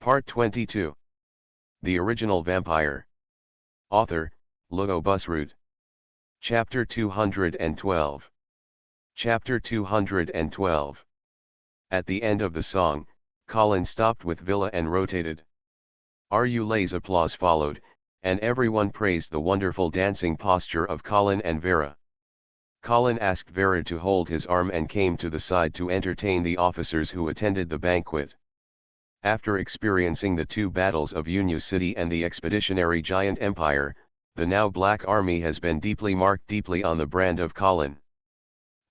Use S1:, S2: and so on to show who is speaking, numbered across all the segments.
S1: Part 22. The Original Vampire. Author, Logo Busroot. Chapter 212. Chapter 212. At the end of the song, Colin stopped with Villa and rotated. Rulay's applause followed, and everyone praised the wonderful dancing posture of Colin and Vera. Colin asked Vera to hold his arm and came to the side to entertain the officers who attended the banquet. After experiencing the two battles of Union City and the expeditionary giant empire, the now Black Army has been deeply marked on the brand of Colin.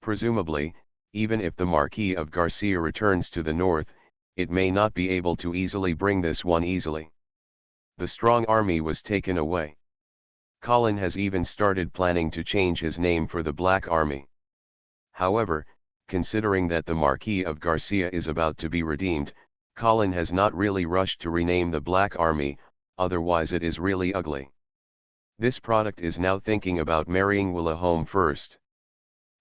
S1: Presumably, even if the Marquis of Garcia returns to the north, it may not be able to easily bring this one easily. The strong army was taken away. Colin has even started planning to change his name for the Black Army. However, considering that the Marquis of Garcia is about to be redeemed, Colin has not really rushed to rename the Black Army, otherwise it is really ugly. This product is now thinking about marrying Willa home first.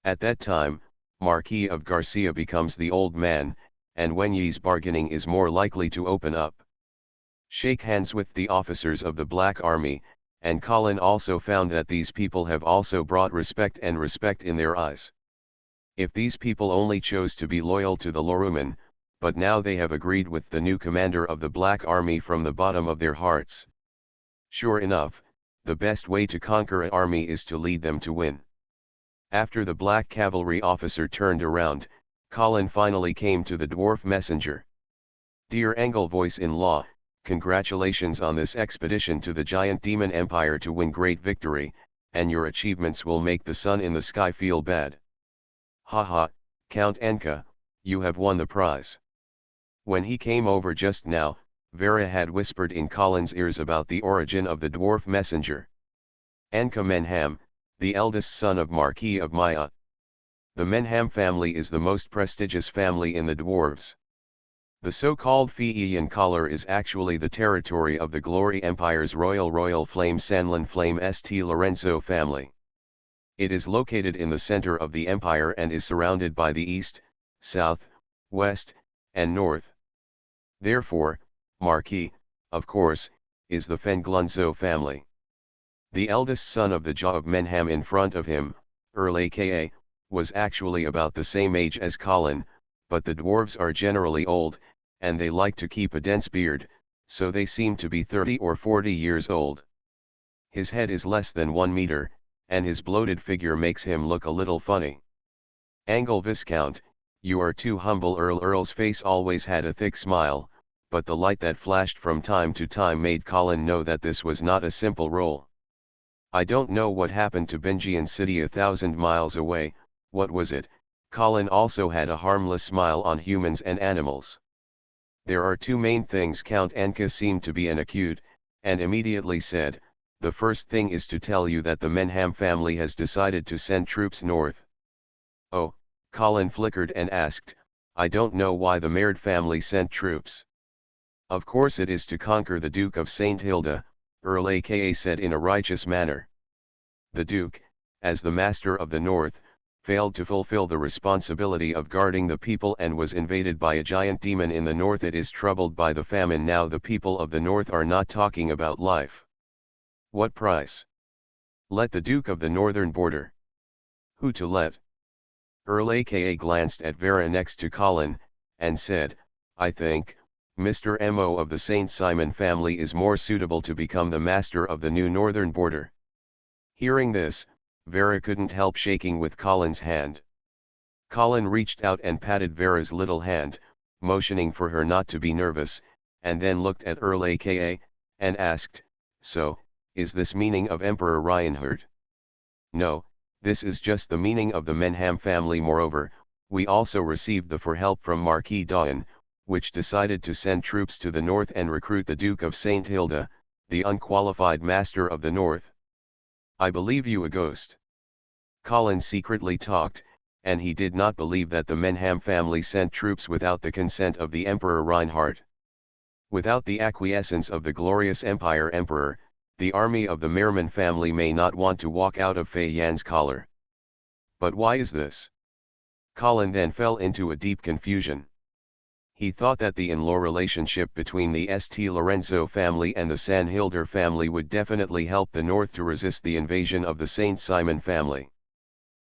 S1: At that time, Marquis of Garcia becomes the old man, and Wenyi's bargaining is more likely to open up. Shake hands with the officers of the Black Army, and Colin also found that these people have also brought respect in their eyes. If these people only chose to be loyal to the Loruman, but now they have agreed with the new commander of the Black Army from the bottom of their hearts. Sure enough, the best way to conquer an army is to lead them to win. After the Black Cavalry officer turned around, Colin finally came to the dwarf messenger. Dear Angle voice-in-law, congratulations on this expedition to the giant demon empire to win great victory, and your achievements will make the sun in the sky feel bad. Haha, Count Enka, you have won the prize. When he came over just now, Vera had whispered in Colin's ears about the origin of the dwarf messenger. Enka Menham, the eldest son of Marquis of Maya. The Menham family is the most prestigious family in the dwarves. The so-called Fiian collar is actually the territory of the Glory Empire's Royal Flame Sanlin Flame St. Lorenzo family. It is located in the center of the empire and is surrounded by the east, south, west, and north. Therefore, Marquis, of course, is the Fenglunzo family. The eldest son of the Jah of Menham in front of him, Earl aka, was actually about the same age as Colin, but the dwarves are generally old, and they like to keep a dense beard, so they seem to be 30 or 40 years old. His head is less than 1 meter, and his bloated figure makes him look a little funny. Angle Viscount, you are too humble. Earl's face always had a thick smile, but the light that flashed from time to time made Colin know that this was not a simple role. I don't know what happened to Benjian City 1,000 miles away, what was it? Colin also had a harmless smile on humans and animals. There are two main things. Count Enka seemed to be an acute, and immediately said, the first thing is to tell you that the Menham family has decided to send troops north. Oh, Colin flickered and asked, I don't know why the Maird family sent troops. Of course it is to conquer the Duke of St. Hilda, Earl aka said in a righteous manner. The Duke, as the master of the north, failed to fulfill the responsibility of guarding the people and was invaded by a giant demon in the north. It is troubled by the famine now. The people of the north are not talking about life. What price? Let the Duke of the northern border. Who to let? Earl aka glanced at Vera next to Colin, and said, I think, Mr. Mo of the St. Simon family is more suitable to become the master of the new northern border. Hearing this, Vera couldn't help shaking with Colin's hand. Colin reached out and patted Vera's little hand, motioning for her not to be nervous, and then looked at Earl aka, and asked, so, is this meaning of Emperor Reinhard? No, this is just the meaning of the Menham family. Moreover, we also received the help from Marquis Dawn, which decided to send troops to the north and recruit the Duke of St. Hilda, the unqualified master of the north. I believe you a ghost. Colin secretly talked, and he did not believe that the Menham family sent troops without the consent of the Emperor Reinhard. Without the acquiescence of the glorious Empire Emperor, the army of the Merman family may not want to walk out of Fei Yan's collar. But why is this? Colin then fell into a deep confusion. He thought that the in-law relationship between the St. Lorenzo family and the Sanhilder family would definitely help the North to resist the invasion of the Saint Simon family.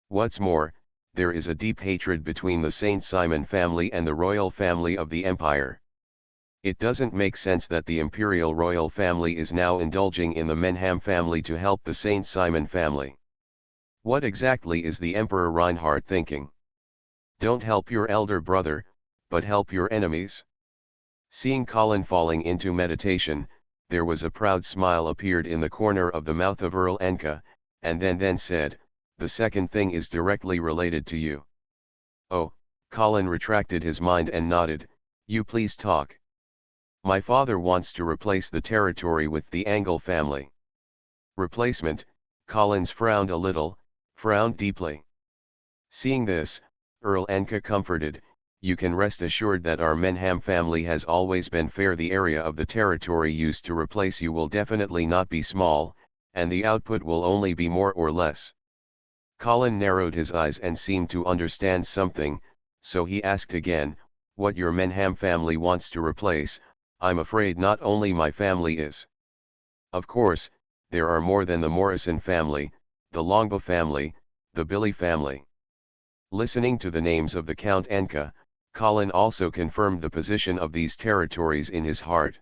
S1: What's more, there is a deep hatred between the Saint Simon family and the royal family of the empire. It doesn't make sense that the imperial royal family is now indulging in the Menham family to help the Saint Simon family. What exactly is the Emperor Reinhardt thinking? Don't help your elder brother, but help your enemies. Seeing Colin falling into meditation, there was a proud smile appeared in the corner of the mouth of Earl Enka, and then said, "The second thing is directly related to you." Oh, Colin retracted his mind and nodded, "You please talk." "My father wants to replace the territory with the Angle family." Replacement? Collins frowned a little, frowned deeply. Seeing this, Earl Enka comforted, "You can rest assured that our Menham family has always been fair. The area of the territory used to replace you will definitely not be small, and the output will only be more or less." Colin narrowed his eyes and seemed to understand something, so he asked again, "What your Menham family wants to replace, I'm afraid not only my family is. Of course, there are more than the Morrison family, the Longbaugh family, the Billy family." Listening to the names of the Count Enka, Colin also confirmed the position of these territories in his heart.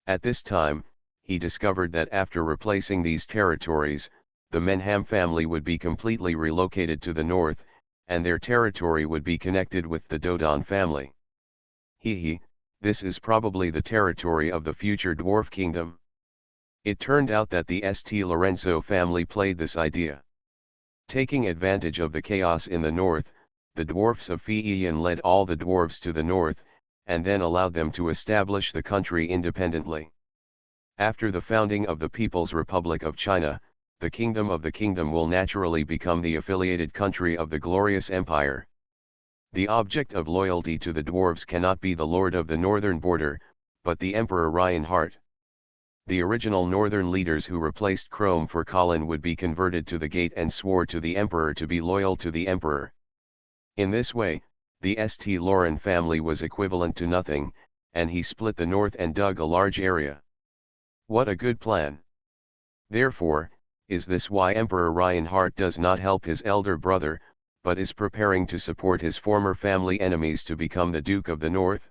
S1: At this time, he discovered that after replacing these territories, the Menham family would be completely relocated to the north, and their territory would be connected with the Dodon family. This is probably the territory of the future dwarf kingdom. It turned out that the St. Lorenzo family played this idea. Taking advantage of the chaos in the north, the dwarfs of Fiian led all the dwarves to the north, and then allowed them to establish the country independently. After the founding of the People's Republic of China, the Kingdom of the Kingdom will naturally become the affiliated country of the glorious empire. The object of loyalty to the dwarves cannot be the lord of the northern border, but the Emperor Reinhardt. The original northern leaders who replaced Chrome for Colin would be converted to the Gate and swore to the Emperor to be loyal to the Emperor. In this way, the St. Lauren family was equivalent to nothing, and he split the north and dug a large area. What a good plan! Therefore, is this why Emperor Reinhardt does not help his elder brother, but is preparing to support his former family enemies to become the Duke of the North?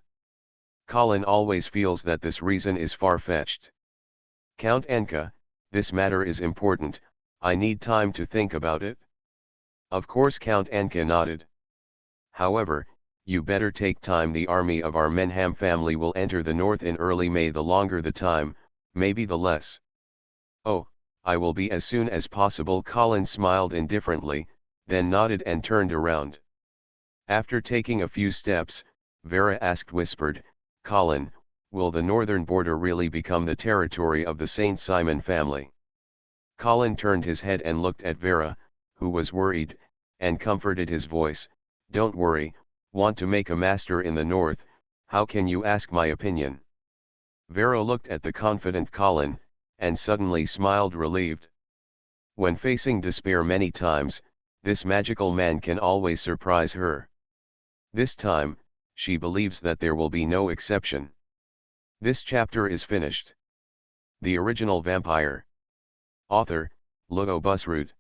S1: Colin always feels that this reason is far-fetched. "Count Enka, this matter is important, I need time to think about it." Of course Count Enka nodded. "However, you better take time. The army of our Menham family will enter the north in early May. The longer the time, maybe the less." "Oh, I will be as soon as possible." Colin smiled indifferently, then nodded and turned around. After taking a few steps, Vera asked whispered, "Colin, will the northern border really become the territory of the Saint Simon family?" Colin turned his head and looked at Vera, who was worried, and comforted his voice, "Don't worry, want to make a master in the north, how can you ask my opinion?" Vera looked at the confident Colin, and suddenly smiled relieved. When facing despair many times, this magical man can always surprise her. This time, she believes that there will be no exception. This chapter is finished. The Original Vampire. Author, Ludo Busroot.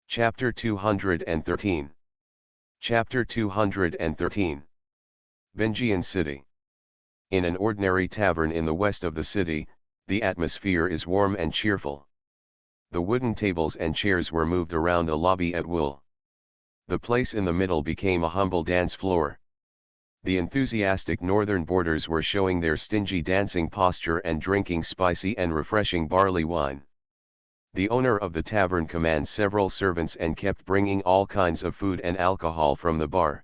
S1: Chapter 213. Chapter 213. Benjian City. In an ordinary tavern in the west of the city, the atmosphere is warm and cheerful. The wooden tables and chairs were moved around the lobby at will. The place in the middle became a humble dance floor. The enthusiastic northern boarders were showing their stingy dancing posture and drinking spicy and refreshing barley wine. The owner of the tavern commands several servants and kept bringing all kinds of food and alcohol from the bar.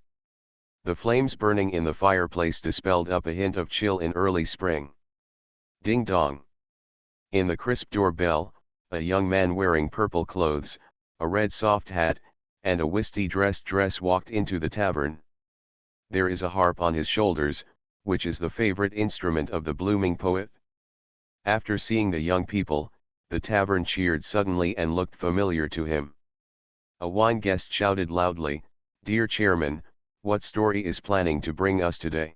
S1: The flames burning in the fireplace dispelled up a hint of chill in early spring. Ding dong. In the crisp doorbell, a young man wearing purple clothes, a red soft hat, and a wisty dress walked into the tavern. There is a harp on his shoulders, which is the favorite instrument of the blooming poet. After seeing the young people, the tavern cheered suddenly and looked familiar to him. A wine guest shouted loudly, "Dear chairman, what story is planning to bring us today?"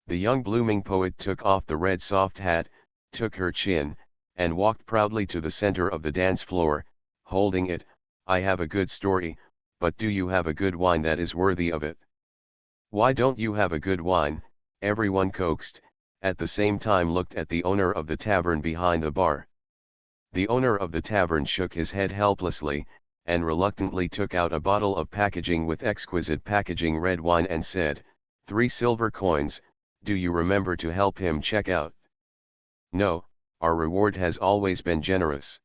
S1: The young blooming poet took off the red soft hat, took her chin, and walked proudly to the center of the dance floor, holding it. I have a good story, but do you have a good wine that is worthy of it? Why don't you have a good wine? Everyone coaxed, at the same time looked at the owner of the tavern behind the bar. The owner of the tavern shook his head helplessly, and reluctantly took out a bottle of packaging with exquisite packaging red wine and said, 3 silver coins, do you remember to help him check out? No, our reward has always been generous.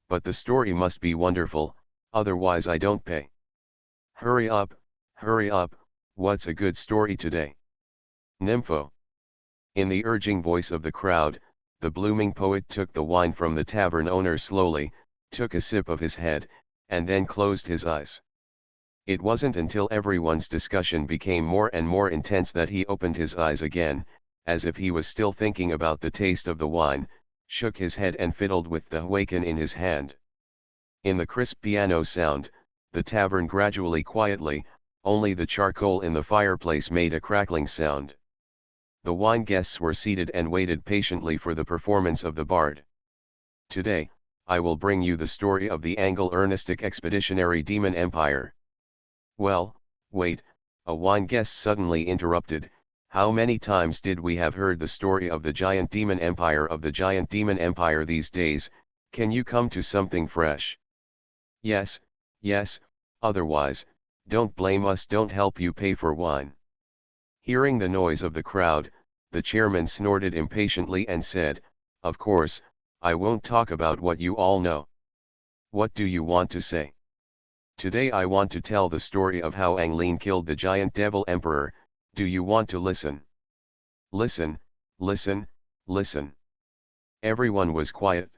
S1: But the story must be wonderful, otherwise I don't pay. Hurry up, what's a good story today? Nympho. In the urging voice of the crowd, the blooming poet took the wine from the tavern owner slowly, took a sip of his head, and then closed his eyes. It wasn't until everyone's discussion became more and more intense that he opened his eyes again, as if he was still thinking about the taste of the wine, shook his head and fiddled with the huacan in his hand. In the crisp piano sound, the tavern gradually quietly, only the charcoal in the fireplace made a crackling sound. The wine guests were seated and waited patiently for the performance of the bard. Today, I will bring you the story of the Anglo-Ernistic expeditionary demon empire. Well, wait, a wine guest suddenly interrupted. How many times did we have heard the story of the giant demon empire these days? Can you come to something fresh? Yes, otherwise, don't blame us, don't help you pay for wine. Hearing the noise of the crowd, the chairman snorted impatiently and said, of course, I won't talk about what you all know. What do you want to say? Today I want to tell the story of how Anglin killed the giant devil emperor. Do you want to listen? Listen. Everyone was quiet.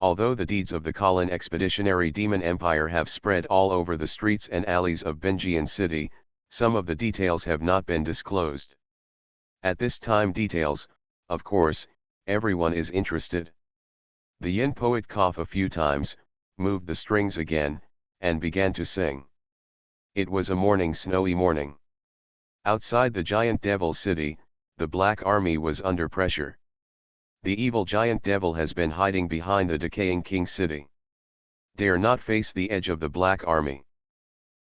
S1: Although the deeds of the Khalan expeditionary demon empire have spread all over the streets and alleys of Benjian city, some of the details have not been disclosed. At this time details, of course, everyone is interested. The yin poet coughed a few times, moved the strings again, and began to sing. It was a snowy morning. Outside the giant devil city, the Black Army was under pressure. The evil giant devil has been hiding behind the decaying king city. Dare not face the edge of the Black Army.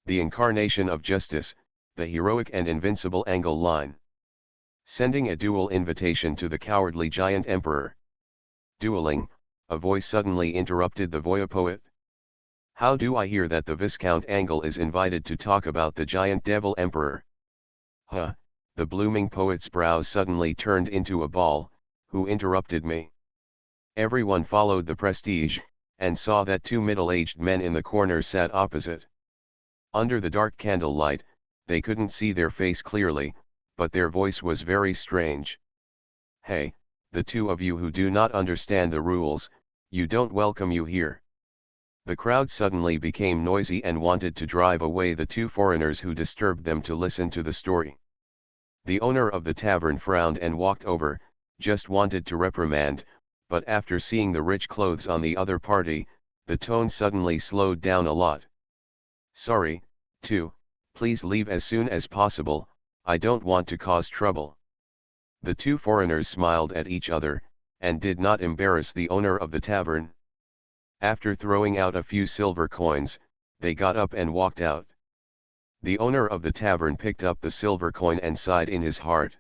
S1: The incarnation of justice, the heroic and invincible Angle line. Sending a duel invitation to the cowardly giant emperor. Dueling, a voice suddenly interrupted the voyeur poet. How do I hear that the Viscount Angle is invited to talk about the giant devil emperor? Huh, the blooming poet's brows suddenly turned into a ball. Who interrupted me? Everyone followed the prestige, and saw that 2 middle-aged men in the corner sat opposite. Under the dark candlelight, they couldn't see their face clearly, but their voice was very strange. Hey, the 2 of you who do not understand the rules, you don't welcome you here. The crowd suddenly became noisy and wanted to drive away the 2 foreigners who disturbed them to listen to the story. The owner of the tavern frowned and walked over, just wanted to reprimand, but after seeing the rich clothes on the other party, the tone suddenly slowed down a lot. Sorry, 2, please leave as soon as possible, I don't want to cause trouble. The 2 foreigners smiled at each other, and did not embarrass the owner of the tavern. After throwing out a few silver coins, they got up and walked out. The owner of the tavern picked up the silver coin and sighed in his heart.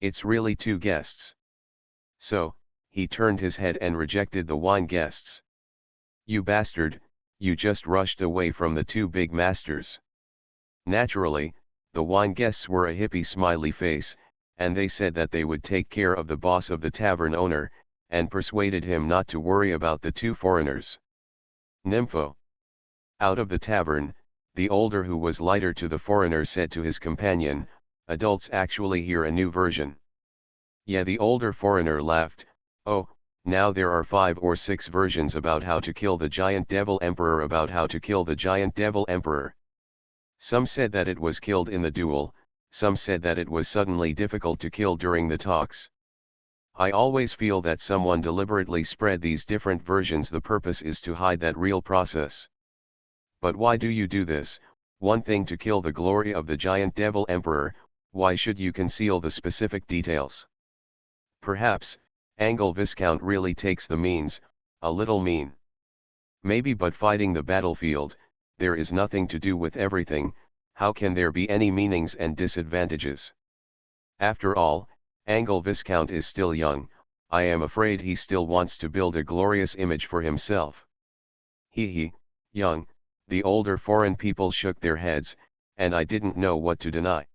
S1: It's really 2 guests. So, he turned his head and rejected the wine guests. You bastard, you just rushed away from the 2 big masters. Naturally, the wine guests were a hippie smiley face, and they said that they would take care of the boss of the tavern owner, and persuaded him not to worry about the 2 foreigners. Nympho. Out of the tavern, the older who was lighter to the foreigner said to his companion, adults actually hear a new version. Yeah, the older foreigner laughed, oh, now there are 5 or 6 versions about how to kill the giant devil emperor Some said that it was killed in the duel, some said that it was suddenly difficult to kill during the talks. I always feel that someone deliberately spread these different versions. The purpose is to hide that real process. But why do you do this? One thing to kill the glory of the giant devil emperor, Why should you conceal the specific details? Perhaps, Angle Viscount really takes the means, a little mean. Maybe, but fighting the battlefield, there is nothing to do with everything. How can there be any meanings and disadvantages? After all, Angle Viscount is still young. I am afraid he still wants to build a glorious image for himself. Young, the older foreign people shook their heads, and I didn't know what to deny.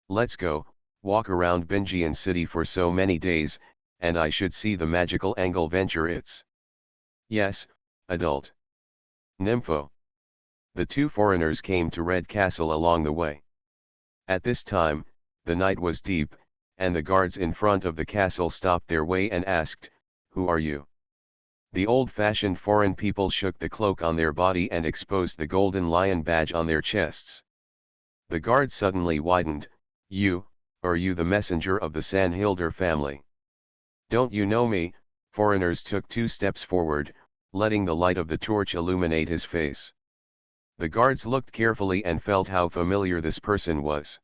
S1: Let's go, walk around Bingian City for so many days, and I should see the magical Angle venture it's. Yes, adult. Nympho. The two foreigners came to Red Castle along the way. At this time, the night was deep, and the guards in front of the castle stopped their way and asked, "Who are you?" The old-fashioned foreign people shook the cloak on their body and exposed the golden lion badge on their chests. The guard suddenly widened. Are you the messenger of the Sanhilder family? Don't you know me?" Foreigners took 2 steps forward, letting the light of the torch illuminate his face. The guards looked carefully and felt how familiar this person was.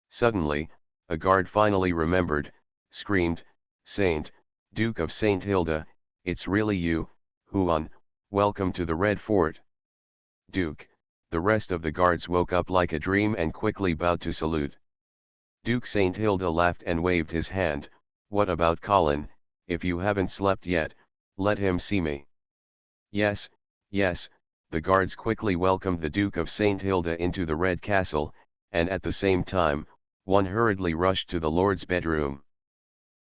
S1: Suddenly, a guard finally remembered, screamed, "Saint, Duke of St. Hilda, it's really you, Huan, welcome to the Red Fort." "Duke," the rest of the guards woke up like a dream and quickly bowed to salute. Duke St. Hilda laughed and waved his hand. "What about Colin? If you haven't slept yet, let him see me." Yes, the guards quickly welcomed the Duke of St. Hilda into the Red Castle, and at the same time, one hurriedly rushed to the Lord's bedroom.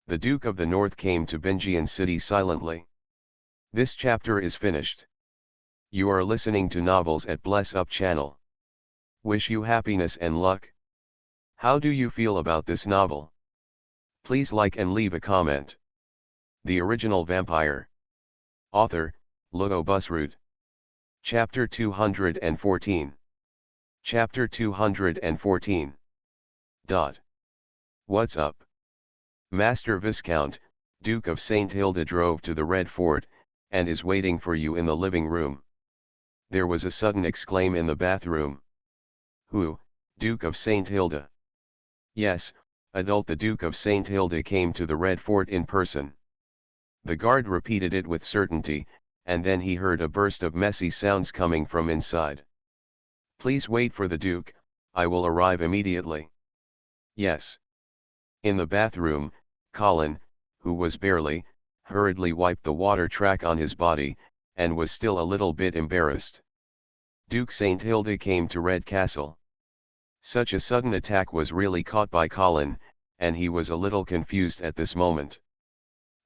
S1: The Duke of the North came to Bingian City silently. This chapter is finished. You are listening to Novels at Bless Up channel. Wish you happiness and luck. How do you feel about this novel? Please like and leave a comment. The Original Vampire. Author, Logo Busroot. Chapter 214. Chapter 214. What's up? Master Viscount, Duke of St. Hilda drove to the Red Fort, and is waiting for you in the living room. There was a sudden exclaim in the bathroom. Who, Duke of St. Hilda? Yes, adult, the Duke of St. Hilda came to the Red Fort in person. The guard repeated it with certainty, and then he heard a burst of messy sounds coming from inside. Please wait for the Duke, I will arrive immediately. Yes. In the bathroom, Colin, who was hurriedly wiped the water track on his body, and was still a little bit embarrassed. Duke St. Hilda came to Red Castle. Such a sudden attack was really caught by Colin, and he was a little confused at this moment.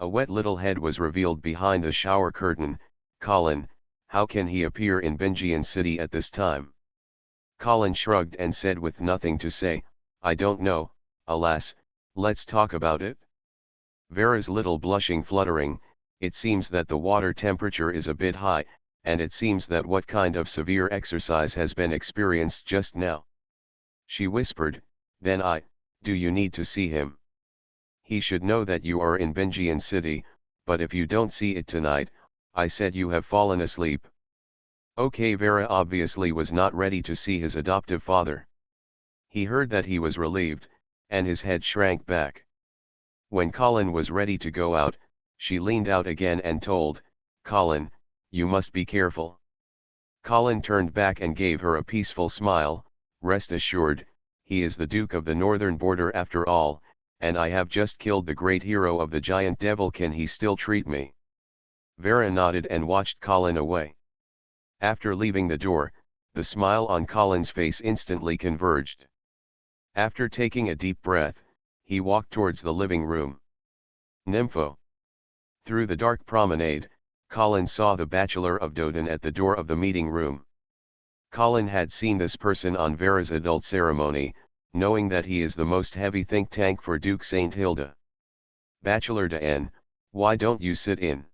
S1: A wet little head was revealed behind the shower curtain. Colin, how can he appear in Bingian City at this time? Colin shrugged and said with nothing to say, I don't know, alas, let's talk about it. Vera's little blushing fluttering, it seems that the water temperature is a bit high, and it seems that what kind of severe exercise has been experienced just now. She whispered, then do you need to see him? He should know that you are in Bingian City, but if you don't see it tonight, I said you have fallen asleep. Okay, Vera obviously was not ready to see his adoptive father. He heard that he was relieved, and his head shrank back. When Colin was ready to go out, she leaned out again and told, Colin, you must be careful. Colin turned back and gave her a peaceful smile. Rest assured, he is the Duke of the Northern Border after all, and I have just killed the great hero of the giant devil. Can he still treat me? Vera nodded and watched Colin away. After leaving the door, the smile on Colin's face instantly converged. After taking a deep breath, he walked towards the living room. Nympho. Through the dark promenade, Colin saw the Bachelor of Dodon at the door of the meeting room. Colin had seen this person on Vera's adult ceremony, knowing that he is the most heavy think tank for Duke St. Hilda. Bachelor Dodon, why don't you sit in?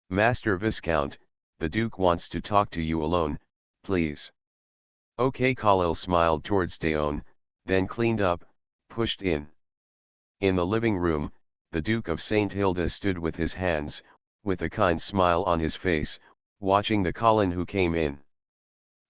S1: Master Viscount, the Duke wants to talk to you alone, please. Okay, Colin smiled towards Dodon, then cleaned up, pushed in. In the living room, the Duke of St. Hilda stood with his hands, with a kind smile on his face, watching the Colin who came in.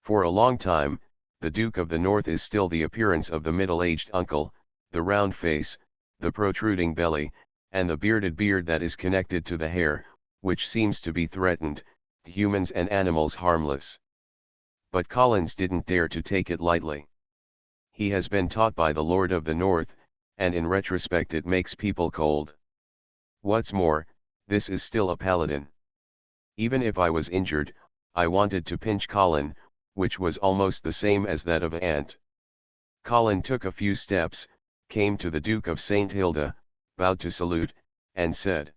S1: For a long time, The Duke of the North is still the appearance of the middle-aged uncle, the round face, the protruding belly, and the bearded beard that is connected to the hair, which seems to be threatened, humans and animals harmless. But Collins didn't dare to take it lightly. He has been taught by the Lord of the North, and in retrospect it makes people cold. What's more, this is still a paladin. Even if I was injured, I wanted to pinch Colin, which was almost the same as that of Ant. Colin took a few steps, came to the Duke of St. Hilda, bowed to salute, and said,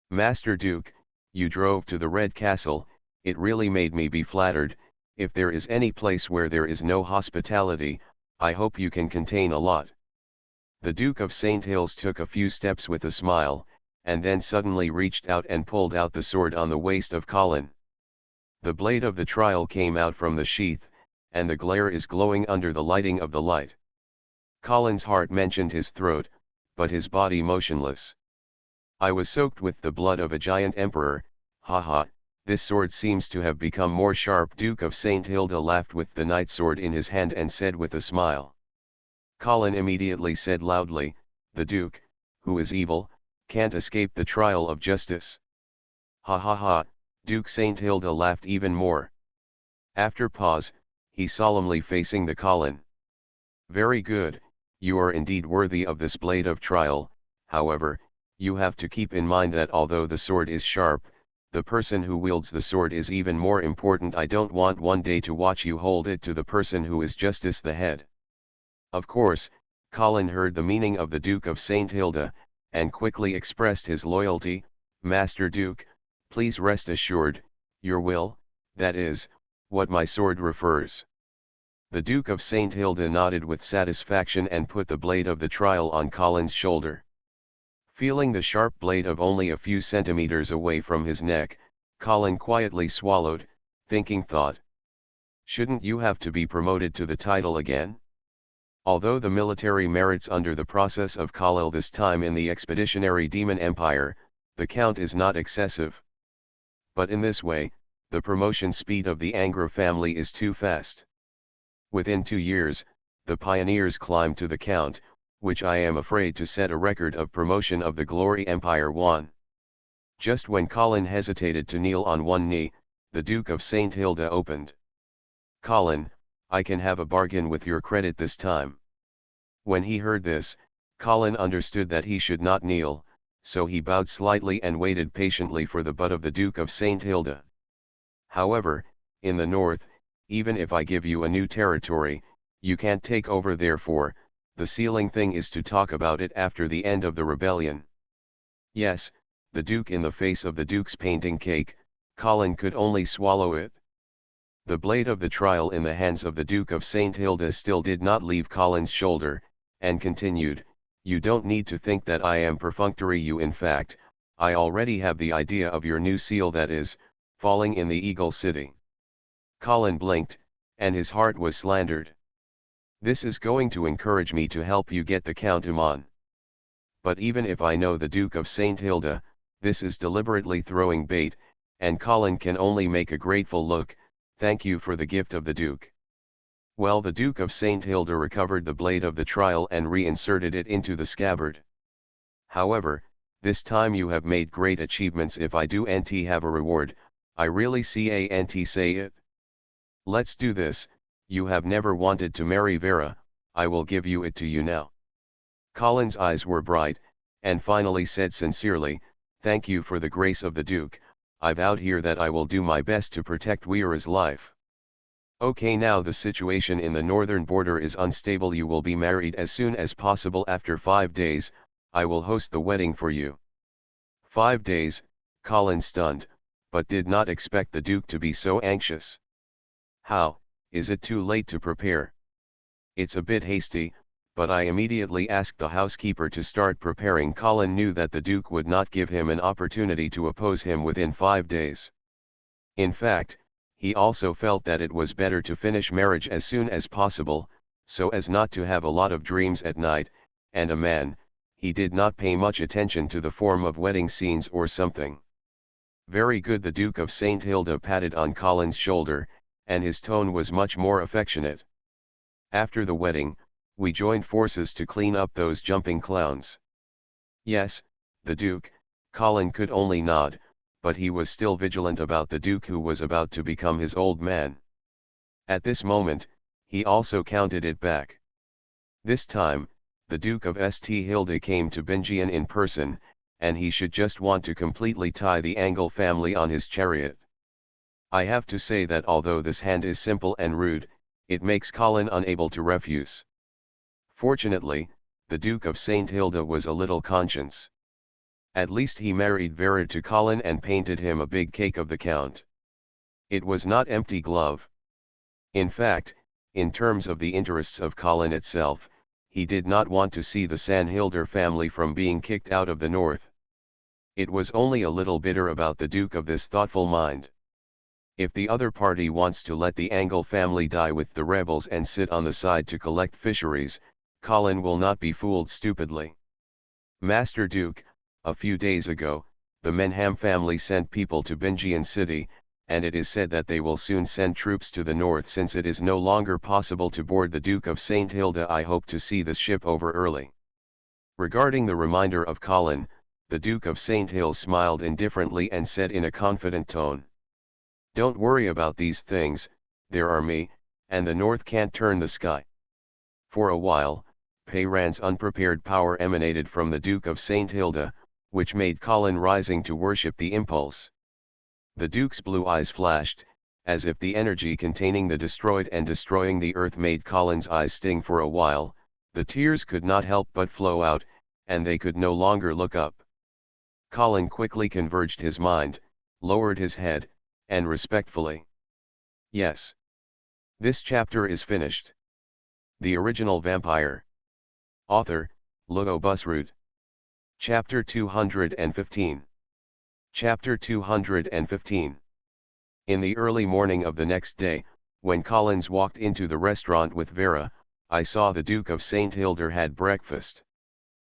S1: "Master Duke, you drove to the Red Castle, it really made me be flattered. If there is any place where there is no hospitality, I hope you can contain a lot." The Duke of St. Hills took a few steps with a smile, and then suddenly reached out and pulled out the sword on the waist of Colin. The blade of the trial came out from the sheath, and the glare is glowing under the lighting of the light. Colin's heart mentioned his throat, but his body motionless. "I was soaked with the blood of a giant emperor, haha, this sword seems to have become more sharp." Duke of St. Hilda laughed with the night sword in his hand and said with a smile. Colin immediately said loudly, "The Duke, who is evil, can't escape the trial of justice." "Ha ha ha," Duke St. Hilda laughed even more. After pause, he solemnly facing the Colin. "Very good, you are indeed worthy of this blade of trial. However, you have to keep in mind that although the sword is sharp, the person who wields the sword is even more important. I don't want one day to watch you hold it to the person who is justice the head." Of course, Colin heard the meaning of the Duke of St. Hilda, and quickly expressed his loyalty. "Master Duke, please rest assured, your will, that is, what my sword refers." The Duke of St. Hilda nodded with satisfaction and put the blade of the trial on Colin's shoulder. Feeling the sharp blade of only a few centimeters away from his neck, Colin quietly swallowed, thinking thought. Shouldn't you have to be promoted to the title again? Although the military merits under the process of Khalil this time in the expeditionary demon empire, the count is not excessive. But in this way, the promotion speed of the Angra family is too fast. Within 2 years, the pioneers climbed to the count, which I am afraid to set a record of promotion of the Glory Empire won. Just when Colin hesitated to kneel on one knee, the Duke of St. Hilda opened. "Colin, I can have a bargain with your credit this time." When he heard this, Colin understood that he should not kneel, so he bowed slightly and waited patiently for the butt of the Duke of St. Hilda. "However, in the north, even if I give you a new territory, you can't take over. Therefore, the sealing thing is to talk about it after the end of the rebellion." Yes, the Duke in the face of the Duke's painting cake, Colin could only swallow it. The blade of the trial in the hands of the Duke of St. Hilda still did not leave Colin's shoulder, and continued, "You don't need to think that I am perfunctory. In fact, I already have the idea of your new seal, that is, falling in the Eagle City." Colin blinked, and his heart was slandered. "This is going to encourage me to help you get the Count on. But even if I know the Duke of St. Hilda, this is deliberately throwing bait," and Colin can only make a grateful look. "Thank you for the gift of the Duke." Well, the Duke of St. Hilda recovered the blade of the trial and reinserted it into the scabbard. "However, this time you have made great achievements. If I do have a reward, I really see say it. Let's do this. You have never wanted to marry Vera, I will give you it to you now." Colin's eyes were bright, and finally said sincerely, "Thank you for the grace of the Duke. I vowed here that I will do my best to protect Weira's life. Okay, now the situation in the northern border is unstable. You will be married as soon as possible. After 5 days, I will host the wedding for you." 5 days, Colin stunned, but did not expect the Duke to be so anxious. "How, is it too late to prepare?" "It's a bit hasty, but I immediately asked the housekeeper to start preparing." Colin knew that the Duke would not give him an opportunity to oppose him within 5 days. In fact, he also felt that it was better to finish marriage as soon as possible, so as not to have a lot of dreams at night, and he did not pay much attention to the form of wedding scenes or something. "Very good." The Duke of St. Hilda patted on Colin's shoulder, and his tone was much more affectionate. After the wedding, we joined forces to clean up those jumping clowns. Yes, the Duke, Colin could only nod, but he was still vigilant about the Duke who was about to become his old man. At this moment, he also counted it back. This time, the Duke of St. Hilda came to Benjian in person, and he should just want to completely tie the Angle family on his chariot. I have to say that although this hand is simple and rude, it makes Colin unable to refuse. Fortunately, the Duke of St. Hilda was a little conscious. At least he married Vera to Colin and painted him a big cake of the Count. It was not empty glove. In fact, in terms of the interests of Colin itself, he did not want to see the Sanhilder family from being kicked out of the north. It was only a little bitter about the Duke of this thoughtful mind. If the other party wants to let the Angle family die with the rebels and sit on the side to collect fisheries, Colin will not be fooled stupidly. Master Duke, a few days ago, the Menham family sent people to Benjian City, and it is said that they will soon send troops to the north since it is no longer possible to board the Duke of St. Hilda. I hope to see this ship over early. Regarding the reminder of Colin, the Duke of St. Hill smiled indifferently and said in a confident tone, "Don't worry about these things, there are me, and the north can't turn the sky." For a while, Peyran's unprepared power emanated from the Duke of St. Hilda, which made Colin rising to worship the impulse. The Duke's blue eyes flashed, as if the energy containing the destroyed and destroying the earth made Colin's eyes sting for a while. The tears could not help but flow out, and they could no longer look up. Colin quickly converged his mind, lowered his head, and respectfully. Yes. This chapter is finished. The Original Vampire. Author, Lugo Busroot. Chapter 215. Chapter 215. In the early morning of the next day, when Collins walked into the restaurant with Vera, I saw the Duke of St. Hilda had breakfast.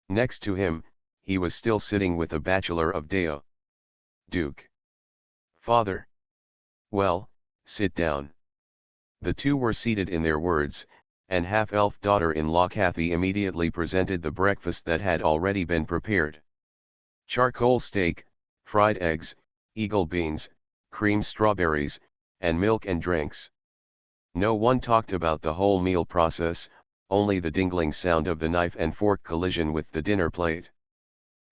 S1: Next to him, he was still sitting with a bachelor of Deo. Duke. Father. Well, sit down. The two were seated in their words, and half-elf daughter-in-law Kathy immediately presented the breakfast that had already been prepared. Charcoal steak, fried eggs, eagle beans, cream strawberries, and milk and drinks. No one talked about the whole meal process, only the dingling sound of the knife and fork collision with the dinner plate.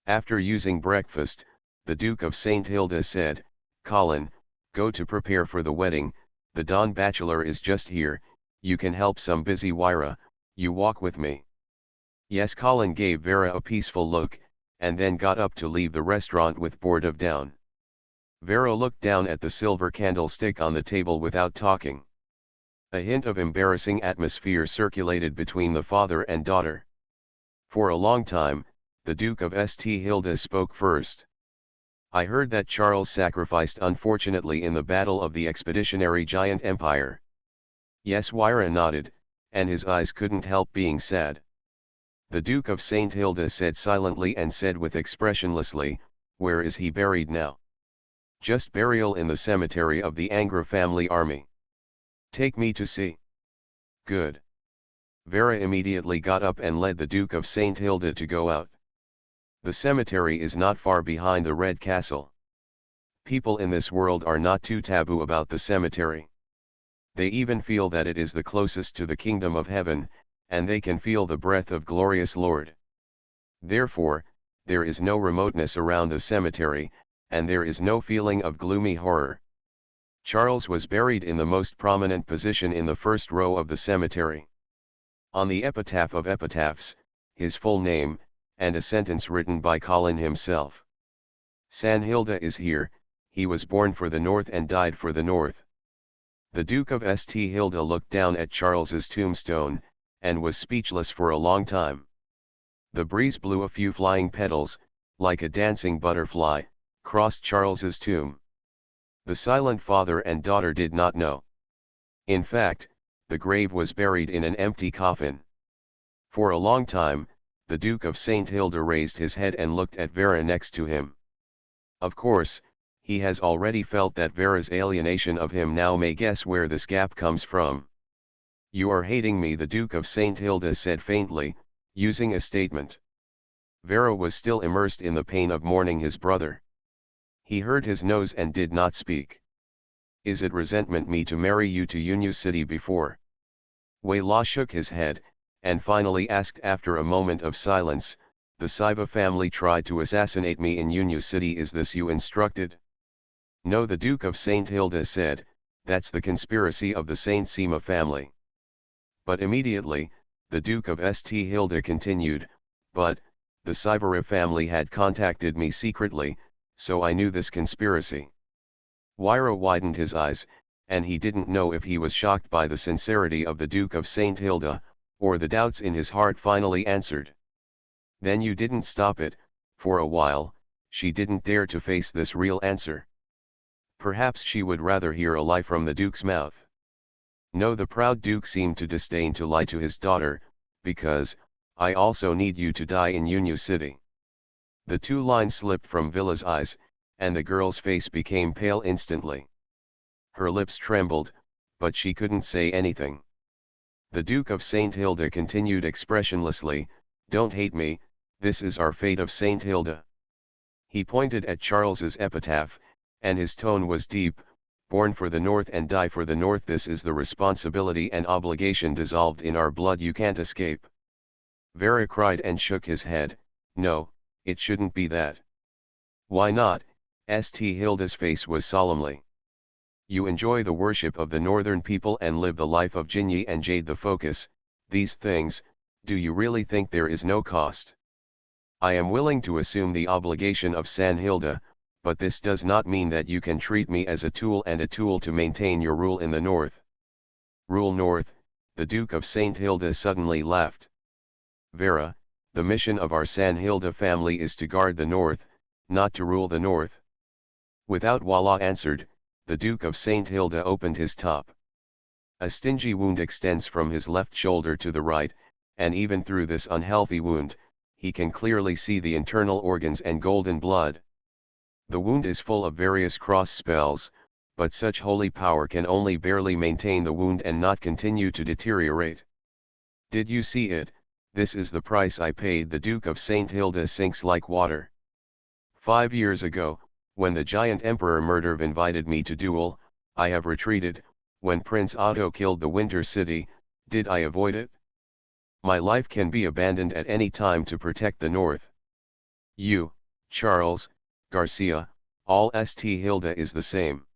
S1: After using breakfast, the Duke of St. Hilda said, "Colin, go to prepare for the wedding, the Don Bachelor is just here, you can help some busy Wyra, you walk with me." Yes, Colin gave Vera a peaceful look, and then got up to leave the restaurant with board of down. Vera looked down at the silver candlestick on the table without talking. A hint of embarrassing atmosphere circulated between the father and daughter. For a long time, the Duke of St. Hilda spoke first. "I heard that Charles sacrificed unfortunately in the battle of the expeditionary giant empire." Yes, Wyra nodded, and his eyes couldn't help being sad. The Duke of St. Hilda said silently and said with expressionlessly, "Where is he buried now?" "Just burial in the cemetery of the Angra family army." "Take me to see." "Good." Vera immediately got up and led the Duke of St. Hilda to go out. The cemetery is not far behind the Red Castle. People in this world are not too taboo about the cemetery. They even feel that it is the closest to the kingdom of heaven, and they can feel the breath of glorious Lord. Therefore, there is no remoteness around the cemetery, and there is no feeling of gloomy horror. Charles was buried in the most prominent position in the first row of the cemetery. On the epitaph of epitaphs, his full name, and a sentence written by Colin himself. "Sanhilda is here, he was born for the North and died for the North." The Duke of St. Hilda looked down at Charles's tombstone, and was speechless for a long time. The breeze blew a few flying petals, like a dancing butterfly, crossed Charles's tomb. The silent father and daughter did not know. In fact, the grave was buried in an empty coffin. For a long time, the Duke of St. Hilda raised his head and looked at Vera next to him. Of course, he has already felt that Vera's alienation of him now may guess where this gap comes from. You are hating me, the Duke of St. Hilda said faintly, using a statement. Vera was still immersed in the pain of mourning his brother. He hurt his nose and did not speak. Is it resentment me to marry you to Union City before? Wei La shook his head, and finally asked after a moment of silence, the Saiva family tried to assassinate me in Union City, is this you instructed? No, the Duke of St. Hilda said, that's the conspiracy of the Saint Sima family. But immediately, the Duke of St. Hilda continued, but, the Saivara family had contacted me secretly, so I knew this conspiracy. Wairo widened his eyes, and he didn't know if he was shocked by the sincerity of the Duke of St. Hilda, or the doubts in his heart finally answered. Then you didn't stop it. For a while, she didn't dare to face this real answer. Perhaps she would rather hear a lie from the Duke's mouth. No, the proud Duke seemed to disdain to lie to his daughter, because, I also need you to die in Union City. The two lines slipped from Villa's eyes, and the girl's face became pale instantly. Her lips trembled, but she couldn't say anything. The Duke of St. Hilda continued expressionlessly, don't hate me, this is our fate of St. Hilda. He pointed at Charles's epitaph, and his tone was deep, born for the North and die for the North, this is the responsibility and obligation dissolved in our blood, you can't escape. Vera cried and shook his head, no, it shouldn't be that. Why not? St. Hilda's face was solemnly. You enjoy the worship of the northern people and live the life of Jinyi and Jade the Focus, these things, do you really think there is no cost? I am willing to assume the obligation of San Hilda, but this does not mean that you can treat me as a tool and a tool to maintain your rule in the north. Rule north, the Duke of St. Hilda suddenly laughed. Vera, the mission of our San Hilda family is to guard the north, not to rule the north. Without Walla answered, the Duke of St. Hilda opened his top. A stingy wound extends from his left shoulder to the right, and even through this unhealthy wound, he can clearly see the internal organs and golden blood. The wound is full of various cross spells, but such holy power can only barely maintain the wound and not continue to deteriorate. Did you see it? This is the price I paid. The Duke of St. Hilda sinks like water. 5 years ago, when the giant Emperor Murderv invited me to duel, I have retreated. When Prince Otto killed the Winter City, did I avoid it? My life can be abandoned at any time to protect the North. You, Charles, Garcia, all St. Hilda is the same.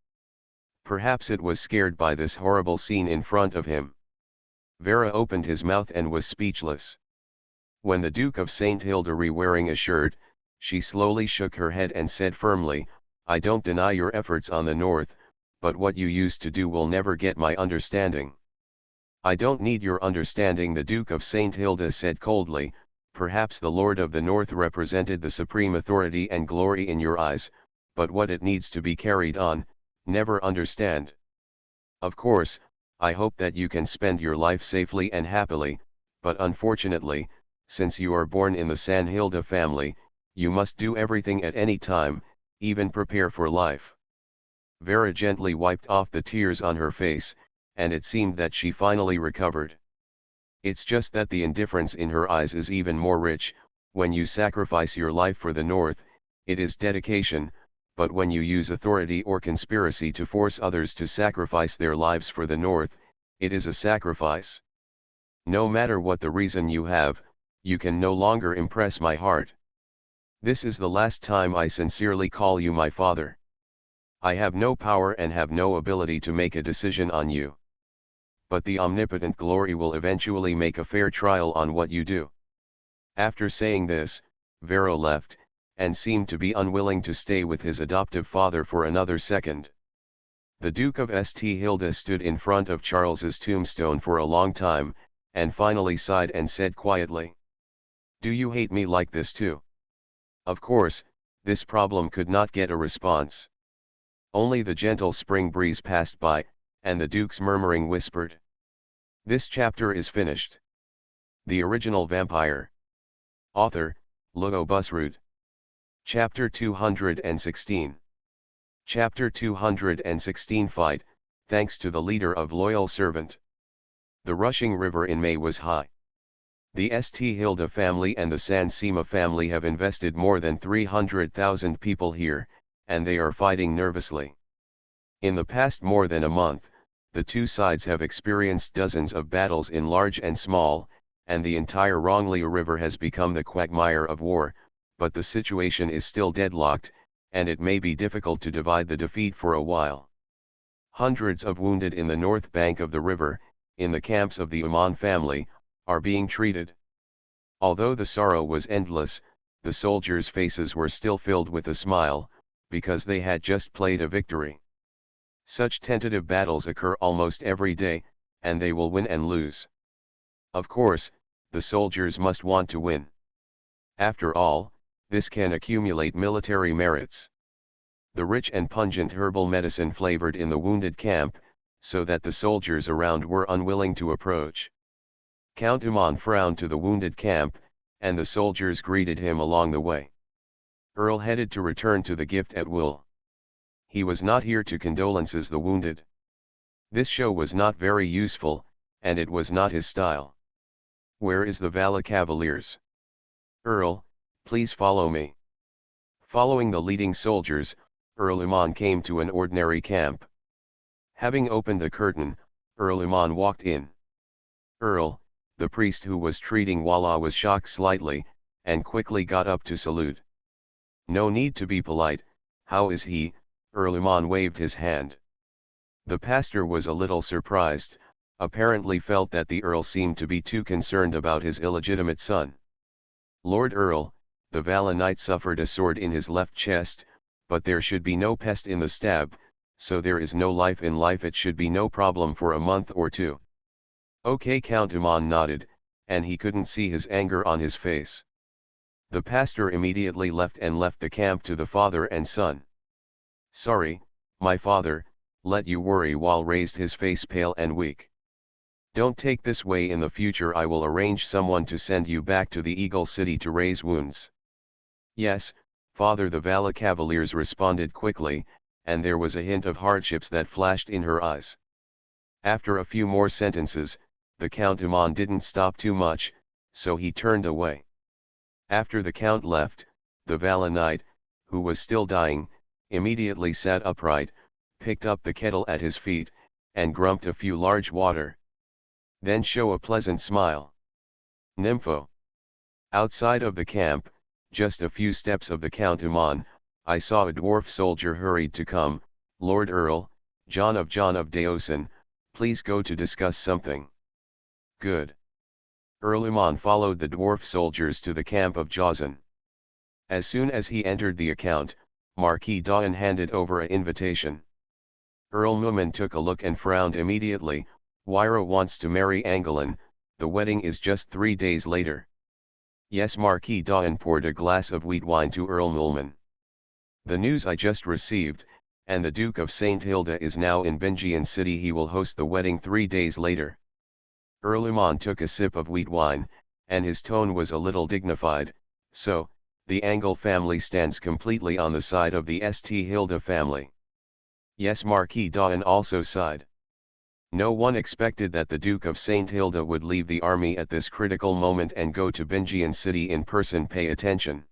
S1: Perhaps it was scared by this horrible scene in front of him. Vera opened his mouth and was speechless. When the Duke of St. Hilda re-wearing a shirt, she slowly shook her head and said firmly, I don't deny your efforts on the North, but what you used to do will never get my understanding. I don't need your understanding, the Duke of St. Hilda said coldly. Perhaps the Lord of the North represented the supreme authority and glory in your eyes, but what it needs to be carried on, never understand. Of course, I hope that you can spend your life safely and happily, but unfortunately, since you are born in the San Hilda family, you must do everything at any time, even prepare for life. Vera gently wiped off the tears on her face, and it seemed that she finally recovered. It's just that the indifference in her eyes is even more rich. When you sacrifice your life for the North, it is dedication, but when you use authority or conspiracy to force others to sacrifice their lives for the North, it is a sacrifice. No matter what the reason you have, you can no longer impress my heart. This is the last time I sincerely call you my father. I have no power and have no ability to make a decision on you. But the omnipotent glory will eventually make a fair trial on what you do. After saying this, Vero left, and seemed to be unwilling to stay with his adoptive father for another second. The Duke of St. Hilda stood in front of Charles's tombstone for a long time, and finally sighed and said quietly, Do you hate me like this too? Of course, this problem could not get a response. Only the gentle spring breeze passed by, and the Duke's murmuring whispered. This chapter is finished. The Original Vampire. Author, Logo Busroot. Chapter 216. Chapter 216 Fight, thanks to the leader of Loyal Servant. The rushing river in May was high. The St. Hilda family and the San Sima family have invested more than 300,000 people here, and they are fighting nervously. In the past more than a month, the two sides have experienced dozens of battles in large and small, and the entire Ronglia River has become the quagmire of war, but the situation is still deadlocked, and it may be difficult to divide the defeat for a while. Hundreds of wounded in the north bank of the river, in the camps of the Uman family, are being treated. Although the sorrow was endless, the soldiers' faces were still filled with a smile, because they had just played a victory. Such tentative battles occur almost every day, and they will win and lose. Of course, the soldiers must want to win. After all, this can accumulate military merits. The rich and pungent herbal medicine flavored in the wounded camp, so that the soldiers around were unwilling to approach. Count Uman frowned to the wounded camp, and the soldiers greeted him along the way. Earl headed to return to the gift at will. He was not here to condolences the wounded. This show was not very useful, and it was not his style. Where is the Vala Cavaliers? Earl, please follow me. Following the leading soldiers, Earl Uman came to an ordinary camp. Having opened the curtain, Earl Uman walked in. Earl, the priest who was treating Walla, was shocked slightly, and quickly got up to salute. No need to be polite, how is he? Earl Uman waved his hand. The pastor was a little surprised, apparently felt that the Earl seemed to be too concerned about his illegitimate son. Lord Earl, the Vala knight suffered a sword in his left chest, but there should be no pest in the stab, so there is no life in life, it should be no problem for a month or two. Okay, Count Uman nodded, and he couldn't see his anger on his face. The pastor immediately left the camp to the father and son. Sorry, my father, let you worry, while raised his face pale and weak. Don't take this way, in the future I will arrange someone to send you back to the Eagle City to raise wounds. Yes, father, the Vala Cavaliers responded quickly, and there was a hint of hardships that flashed in her eyes. After a few more sentences, the Count Uman didn't stop too much, so he turned away. After the Count left, the Vala knight, who was still dying, immediately sat upright, picked up the kettle at his feet, and grumped a few large water. Then show a pleasant smile. Nympho. Outside of the camp, just a few steps of the Count Uman, I saw a dwarf soldier hurried to come. Lord Earl, John of Daosin, please go to discuss something. Good. Earl Uman followed the dwarf soldiers to the camp of Jazan. As soon as he entered the account, Marquis Dawn handed over an invitation. Earl Muman took a look and frowned immediately. Wyra wants to marry Angelin, the wedding is just 3 days later. Yes, Marquis Dawn poured a glass of wheat wine to Earl Mulman. The news I just received, and the Duke of St. Hilda is now in Benjian City. He will host the wedding 3 days later. Earl Uman took a sip of wheat wine, and his tone was a little dignified. So, the Angle family stands completely on the side of the St. Hilda family. Yes, Marquis Dawn also sighed. No one expected that the Duke of St. Hilda would leave the army at this critical moment and go to Benjian City in person. Pay attention.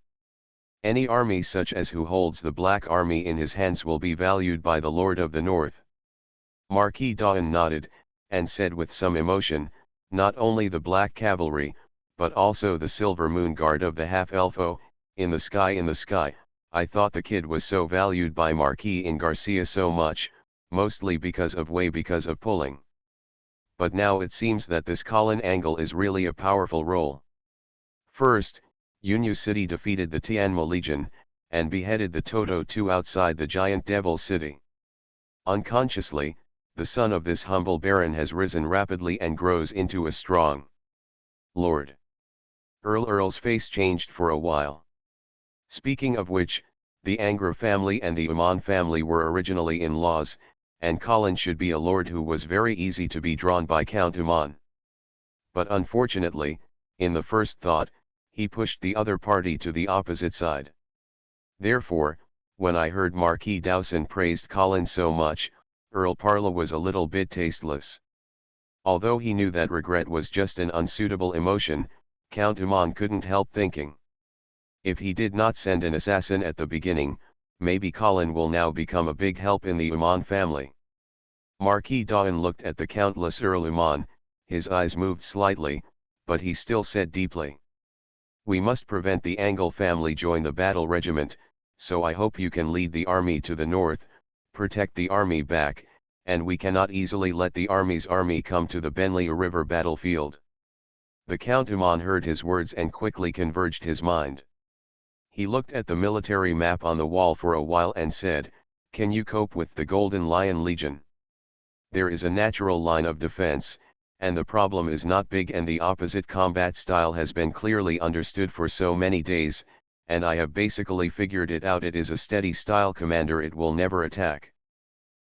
S1: Any army such as who holds the Black Army in his hands will be valued by the Lord of the North. Marquis Dawn nodded, and said with some emotion, not only the Black Cavalry, but also the Silver Moon Guard of the half-elfo, in the sky. I thought the kid was so valued by Marquis in Garcia so much, mostly because of pulling. But now it seems that this Colin Angle is really a powerful role. First, Yunyu City defeated the Tianma Legion, and beheaded the Toto II outside the giant Devil City. Unconsciously, the son of this humble baron has risen rapidly and grows into a strong lord. Earl's face changed for a while. Speaking of which, the Angra family and the Uman family were originally in-laws, and Colin should be a lord who was very easy to be drawn by Count Uman. But unfortunately, in the first thought, he pushed the other party to the opposite side. Therefore, when I heard Marquis Dowson praised Colin so much, Earl Parla was a little bit tasteless. Although he knew that regret was just an unsuitable emotion, Count Uman couldn't help thinking. If he did not send an assassin at the beginning, maybe Colin will now become a big help in the Uman family. Marquis Dawn looked at the countless Earl Uman, his eyes moved slightly, but he still said deeply. We must prevent the Angle family join the battle regiment, so I hope you can lead the army to the north, protect the army back, and we cannot easily let the army's army come to the Benley River battlefield. The Count Uman heard his words and quickly converged his mind. He looked at the military map on the wall for a while and said, "Can you cope with the Golden Lion Legion? There is a natural line of defense, and the problem is not big, and the opposite combat style has been clearly understood for so many days, and I have basically figured it out. It is a steady style commander, it will never attack.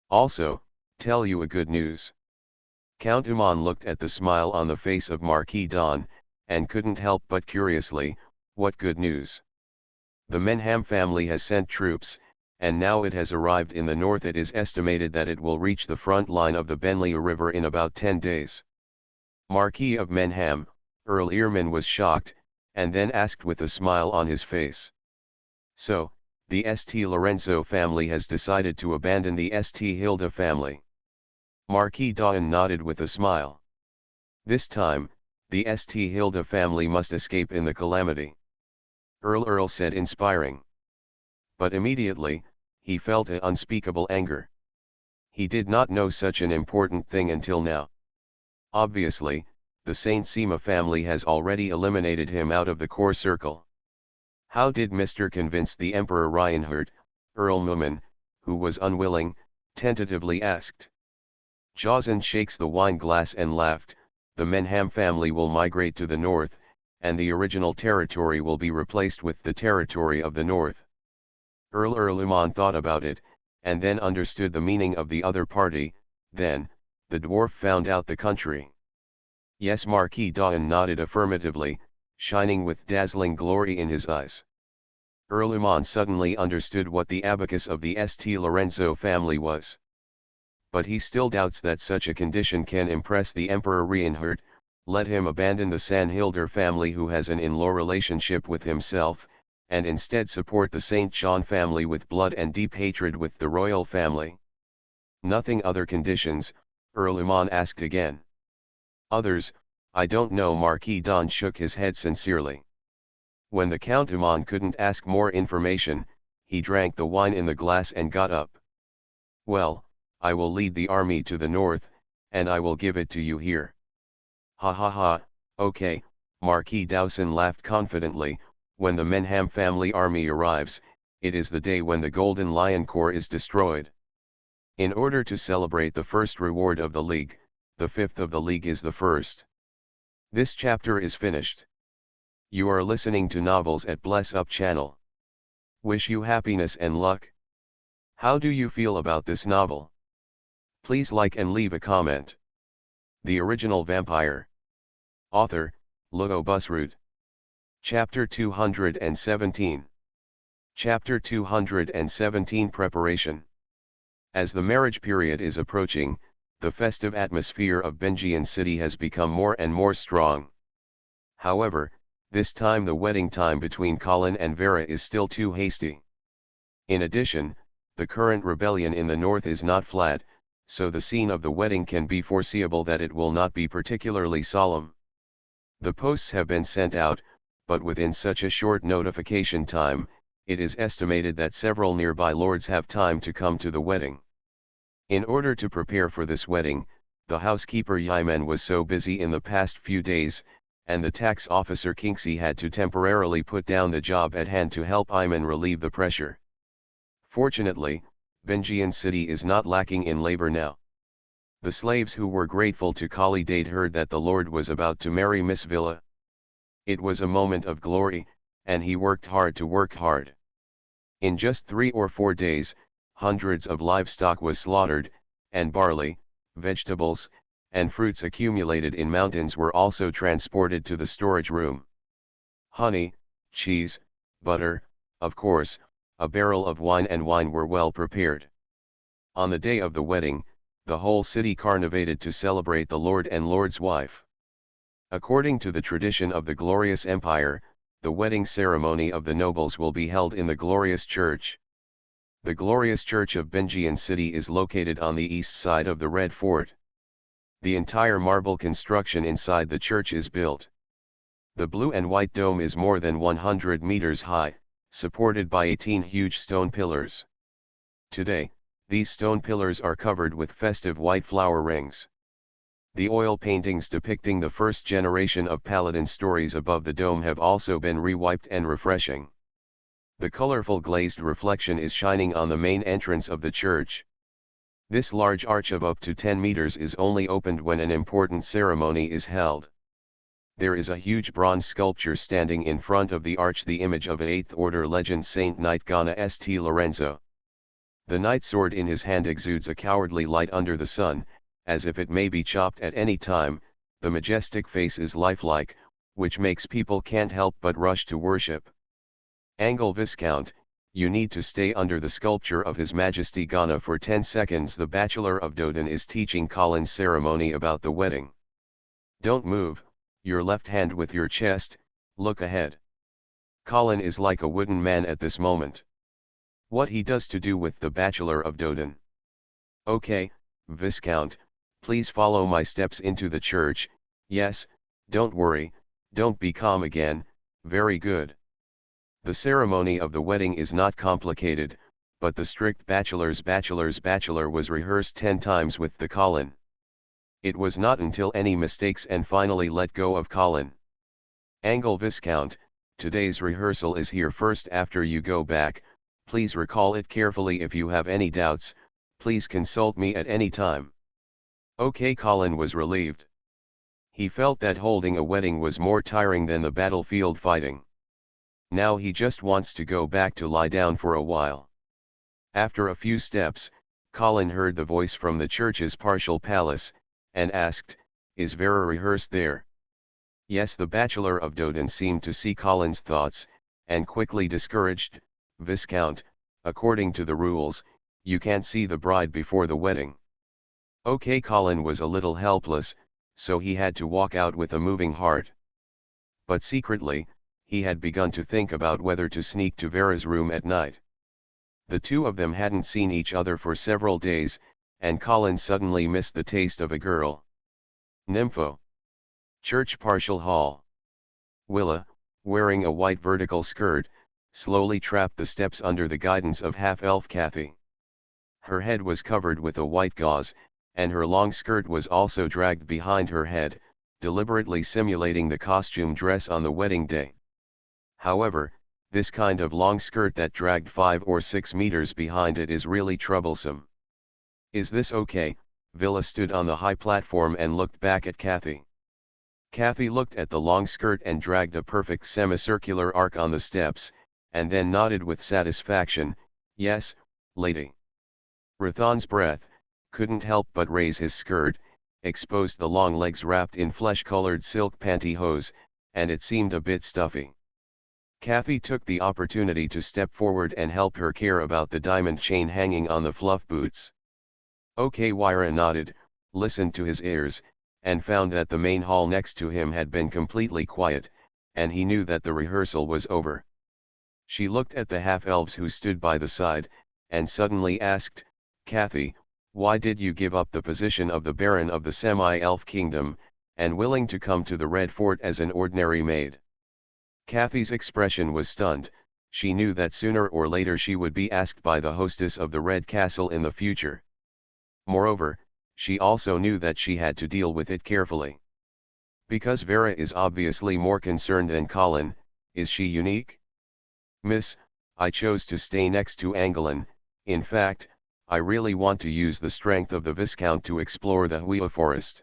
S1: Also, tell you a good news." Count Uman looked at the smile on the face of Marquis Dawn, and couldn't help but curiously, "What good news?" "The Menham family has sent troops, and now it has arrived in the north. It is estimated that it will reach the front line of the Benley River in about 10 days. Marquis of Menham, Earl Earman was shocked, and then asked with a smile on his face. "So, the St. Lorenzo family has decided to abandon the St. Hilda family?" Marquis Dawn nodded with a smile. "This time, the St. Hilda family must escape in the calamity," Earl said, inspiring. But immediately, he felt an unspeakable anger. He did not know such an important thing until now. Obviously, the Saint Sema family has already eliminated him out of the core circle. How did Mr. convince the Emperor Reinhard? Earl Muman, who was unwilling, tentatively asked. Jawson shakes the wine glass and laughed. "The Menham family will migrate to the north, and the original territory will be replaced with the territory of the north." Earl Uman thought about it, and then understood the meaning of the other party. Then, the dwarf found out the country. Yes, Marquis Dawn nodded affirmatively, shining with dazzling glory in his eyes. Earl Uman suddenly understood what the abacus of the St. Lorenzo family was. But he still doubts that such a condition can impress the Emperor Reinhard. Let him abandon the Sanhilder family, who has an in-law relationship with himself, and instead support the St. John family with blood and deep hatred with the royal family. Nothing other conditions? Earl Uman asked again. Others, I don't know. Marquis Dawn shook his head sincerely. When the Count Uman couldn't ask more information, he drank the wine in the glass and got up. "Well, I will lead the army to the north, and I will give it to you here." "Ha ha ha, okay," Marquis Dawson laughed confidently. "When the Menham family army arrives, it is the day when the Golden Lion Corps is destroyed. In order to celebrate the first reward of the League, the fifth of the League is the first." This chapter is finished. You are listening to Novels at Bless Up channel. Wish you happiness and luck. How do you feel about this novel? Please like and leave a comment. The Original Vampire. Author, Lugo Busroot. Chapter 217. Chapter 217 Preparation. As the marriage period is approaching, the festive atmosphere of Benjian City has become more and more strong. However, this time the wedding time between Colin and Vera is still too hasty. In addition, the current rebellion in the north is not flat, so the scene of the wedding can be foreseeable that it will not be particularly solemn. The posts have been sent out, but within such a short notification time, it is estimated that several nearby lords have time to come to the wedding. In order to prepare for this wedding, the housekeeper Yaimen was so busy in the past few days, and the tax officer Kinksy had to temporarily put down the job at hand to help Ayman relieve the pressure. Fortunately, Benjian City is not lacking in labor now. The slaves who were grateful to Kali Dade heard that the Lord was about to marry Miss Villa. It was a moment of glory, and he worked hard to work hard. In just 3 or 4 days, hundreds of livestock was slaughtered, and barley, vegetables, and fruits accumulated in mountains were also transported to the storage room. Honey, cheese, butter, of course, a barrel of wine and wine were well prepared. On the day of the wedding, the whole city carnivated to celebrate the lord and lord's wife. According to the tradition of the glorious empire, the wedding ceremony of the nobles will be held in the glorious church. The glorious church of Benjian City is located on the east side of the Red Fort. The entire marble construction inside the church is built. The blue and white dome is more than 100 meters high, supported by 18 huge stone pillars. Today, these stone pillars are covered with festive white flower rings. The oil paintings depicting the first generation of paladin stories above the dome have also been rewiped and refreshing. The colorful glazed reflection is shining on the main entrance of the church. This large arch of up to 10 meters is only opened when an important ceremony is held. There is a huge bronze sculpture standing in front of the arch, the image of 8th Order legend Saint Knight Gana St. Lorenzo. The knight sword in his hand exudes a cowardly light under the sun, as if it may be chopped at any time. The majestic face is lifelike, which makes people can't help but rush to worship. Angle Viscount, you need to stay under the sculpture of His Majesty Gana for 10 seconds. The Bachelor of Dodon is teaching Colin's ceremony about the wedding. Don't move, your left hand with your chest, look ahead. Colin is like a wooden man at this moment. What he does to do with the Bachelor of Dodon? Okay, Viscount, please follow my steps into the church. Yes, don't worry, don't be calm again, very good. The ceremony of the wedding is not complicated, but the strict bachelor's bachelor was rehearsed 10 times with the Colin. It was not until any mistakes and finally let go of Colin. Angle Viscount, today's rehearsal is here first. After you go back, please recall it carefully. If you have any doubts, please consult me at any time. Okay, Colin was relieved. He felt that holding a wedding was more tiring than the battlefield fighting. Now he just wants to go back to lie down for a while. After a few steps, Colin heard the voice from the church's partial palace, and asked, "Is Vera rehearsed there?" Yes, the Bachelor of Dodon seemed to see Colin's thoughts, and quickly discouraged, "Viscount, according to the rules, you can't see the bride before the wedding." Okay, Colin was a little helpless, so he had to walk out with a moving heart. But secretly, he had begun to think about whether to sneak to Vera's room at night. The two of them hadn't seen each other for several days, and Colin suddenly missed the taste of a girl. Nympho. Church partial hall. Willa, wearing a white vertical skirt, slowly trapped the steps under the guidance of half-elf Kathy. Her head was covered with a white gauze, and her long skirt was also dragged behind her head, deliberately simulating the costume dress on the wedding day. However, this kind of long skirt that dragged 5 or 6 meters behind it is really troublesome. Is this okay? Villa stood on the high platform and looked back at Kathy. Kathy looked at the long skirt and dragged a perfect semicircular arc on the steps, and then nodded with satisfaction, "Yes, lady." Rathan's breath couldn't help but raise his skirt, exposed the long legs wrapped in flesh-colored silk pantyhose, and it seemed a bit stuffy. Kathy took the opportunity to step forward and help her care about the diamond chain hanging on the fluff boots. Okay, Wyra nodded, listened to his ears, and found that the main hall next to him had been completely quiet, and he knew that the rehearsal was over. She looked at the half-elves who stood by the side, and suddenly asked, "Kathy, why did you give up the position of the Baron of the Semi-Elf Kingdom, and willing to come to the Red Fort as an ordinary maid?" Kathy's expression was stunned. She knew that sooner or later she would be asked by the hostess of the Red Castle in the future. Moreover, she also knew that she had to deal with it carefully. Because Vera is obviously more concerned than Colin, is she unique? "Miss, I chose to stay next to Angolan. In fact, I really want to use the strength of the Viscount to explore the Huia Forest."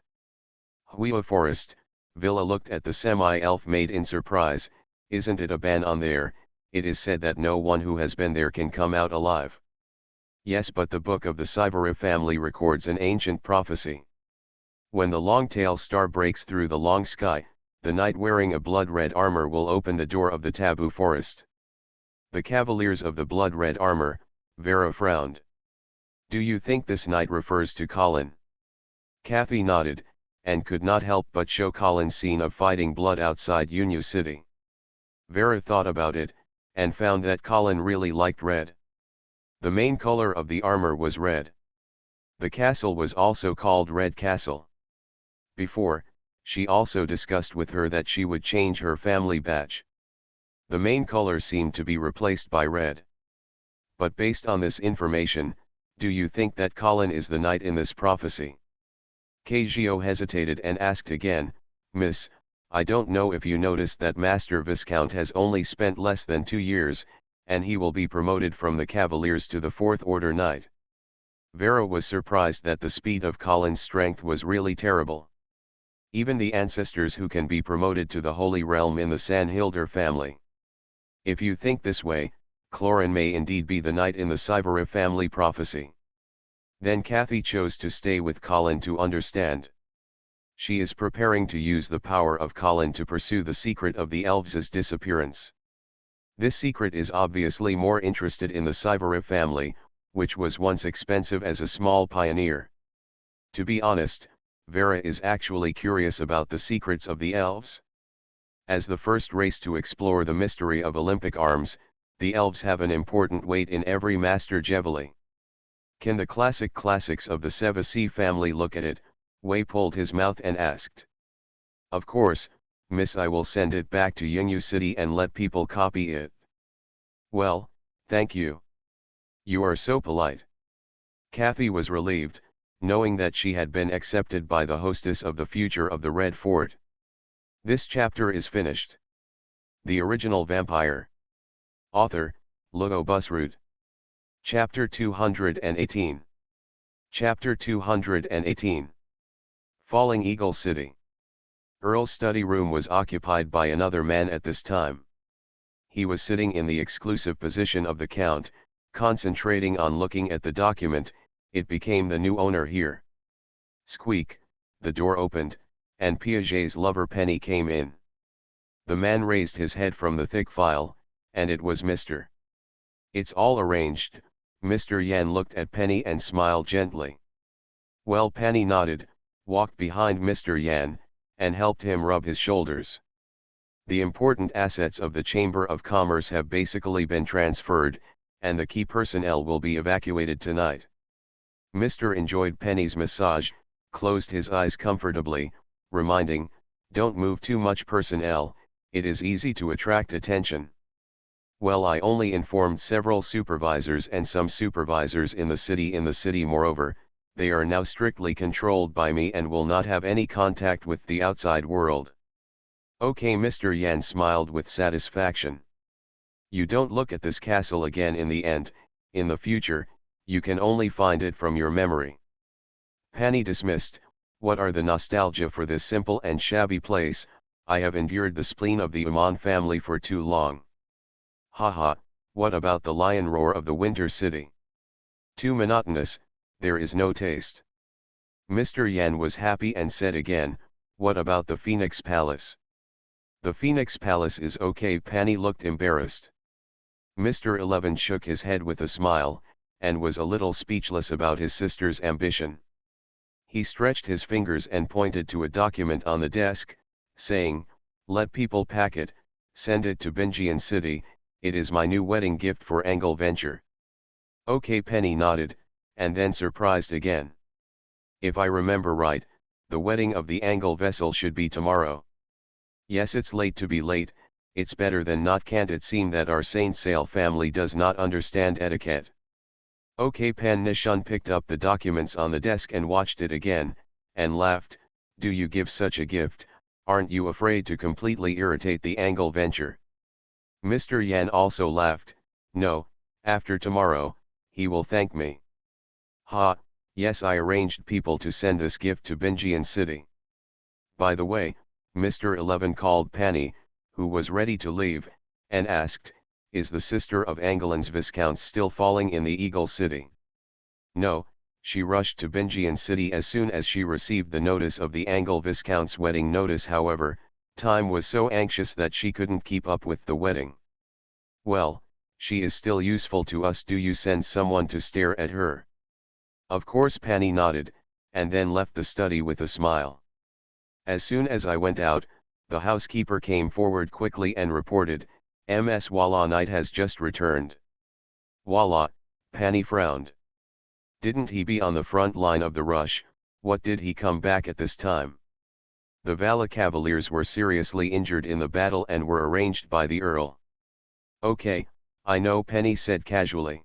S1: Huia Forest, Villa looked at the semi-elf maid in surprise. "Isn't it a ban on there? It is said that no one who has been there can come out alive." "Yes, but the book of the Syvarif family records an ancient prophecy. When the long-tail star breaks through the long sky, the knight wearing a blood-red armor will open the door of the taboo forest." The cavaliers of the blood-red armor, Vera frowned. Do you think this knight refers to Colin? Kathy nodded, and could not help but show Colin's scene of fighting blood outside Union City. Vera thought about it, and found that Colin really liked red. The main color of the armor was red. The castle was also called Red Castle. Before, she also discussed with her that she would change her family badge. The main color seemed to be replaced by red. But based on this information, do you think that Colin is the knight in this prophecy? Kagio hesitated and asked again, Miss, I don't know if you noticed that Master Viscount has only spent less than 2 years, and he will be promoted from the Cavaliers to the 4th Order Knight. Vera was surprised that the speed of Colin's strength was really terrible. Even the ancestors who can be promoted to the Holy Realm in the Sanhilder family. If you think this way, Clorin may indeed be the knight in the Syvarif family prophecy. Then Kathy chose to stay with Colin to understand. She is preparing to use the power of Colin to pursue the secret of the Elves' disappearance. This secret is obviously more interested in the Syvarif family, which was once expensive as a small pioneer. To be honest, Vera is actually curious about the secrets of the Elves. As the first race to explore the mystery of Olympic arms, the Elves have an important weight in every Master Jeveli. Can the classics of the Sevasi family look at it? Wei pulled his mouth and asked. Of course, Miss, I will send it back to Yingyu City and let people copy it. Well, thank you. You are so polite. Kathy was relieved, knowing that she had been accepted by the hostess of the future of the Red Fort. This chapter is finished. The Original Vampire. Author, Lugo Busroot. Chapter 218. Chapter 218. Falling Eagle City. Earl's study room was occupied by another man at this time. He was sitting in the exclusive position of the Count, concentrating on looking at the document. It became the new owner here. Squeak, the door opened, and Piaget's lover Penny came in. The man raised his head from the thick file, and it was Mr. It's all arranged. Mr. Yan looked at Penny and smiled gently. Well, Penny nodded, walked behind Mr. Yan, and helped him rub his shoulders. The important assets of the Chamber of Commerce have basically been transferred, and the key personnel will be evacuated tonight. Mr. enjoyed Penny's massage, closed his eyes comfortably, reminding, don't move too much personnel, it is easy to attract attention. Well, I only informed several supervisors and some supervisors in the city. Moreover, they are now strictly controlled by me and will not have any contact with the outside world. Okay, Mr. Yan smiled with satisfaction. You don't look at this castle again in the end. In the future, you can only find it from your memory. Penny dismissed, what are the nostalgia for this simple and shabby place? I have endured the spleen of the Uman family for too long. Haha, what about the lion roar of the Winter City? Too monotonous, there is no taste. Mr. Yan was happy and said again, what about the Phoenix Palace? The Phoenix Palace is okay. Penny looked embarrassed. Mr. 11 shook his head with a smile, and was a little speechless about his sister's ambition. He stretched his fingers and pointed to a document on the desk, saying, let people pack it, send it to Binjian City, it is my new wedding gift for Angle Venture. Okay, Penny nodded, and then surprised again. If I remember right, the wedding of the Angle vessel should be tomorrow. Yes, it's late to be late, it's better than not. Can't it seem that our Saint Sale family does not understand etiquette? Okay, Pan Nishun picked up the documents on the desk and watched it again, and laughed, do you give such a gift, aren't you afraid to completely irritate the Angle Venture? Mr. Yan also laughed, no, after tomorrow, he will thank me. Ha, yes, I arranged people to send this gift to Binjian City. By the way, Mr. 11 called Penny, who was ready to leave, and asked, is the sister of Angolan's Viscount still falling in the Eagle City? No, she rushed to Binjian City as soon as she received the notice of the Angle Viscount's wedding notice. However, time was so anxious that she couldn't keep up with the wedding. Well, she is still useful to us. Do you send someone to stare at her? Of course Penny nodded, and then left the study with a smile. As soon as I went out, the housekeeper came forward quickly and reported, "Ms. Wallah Knight has just returned." Wallah, Penny frowned. Didn't he be on the front line of the rush? What did he come back at this time? The Vala Cavaliers were seriously injured in the battle and were arranged by the Earl. Okay, I know, Penny said casually.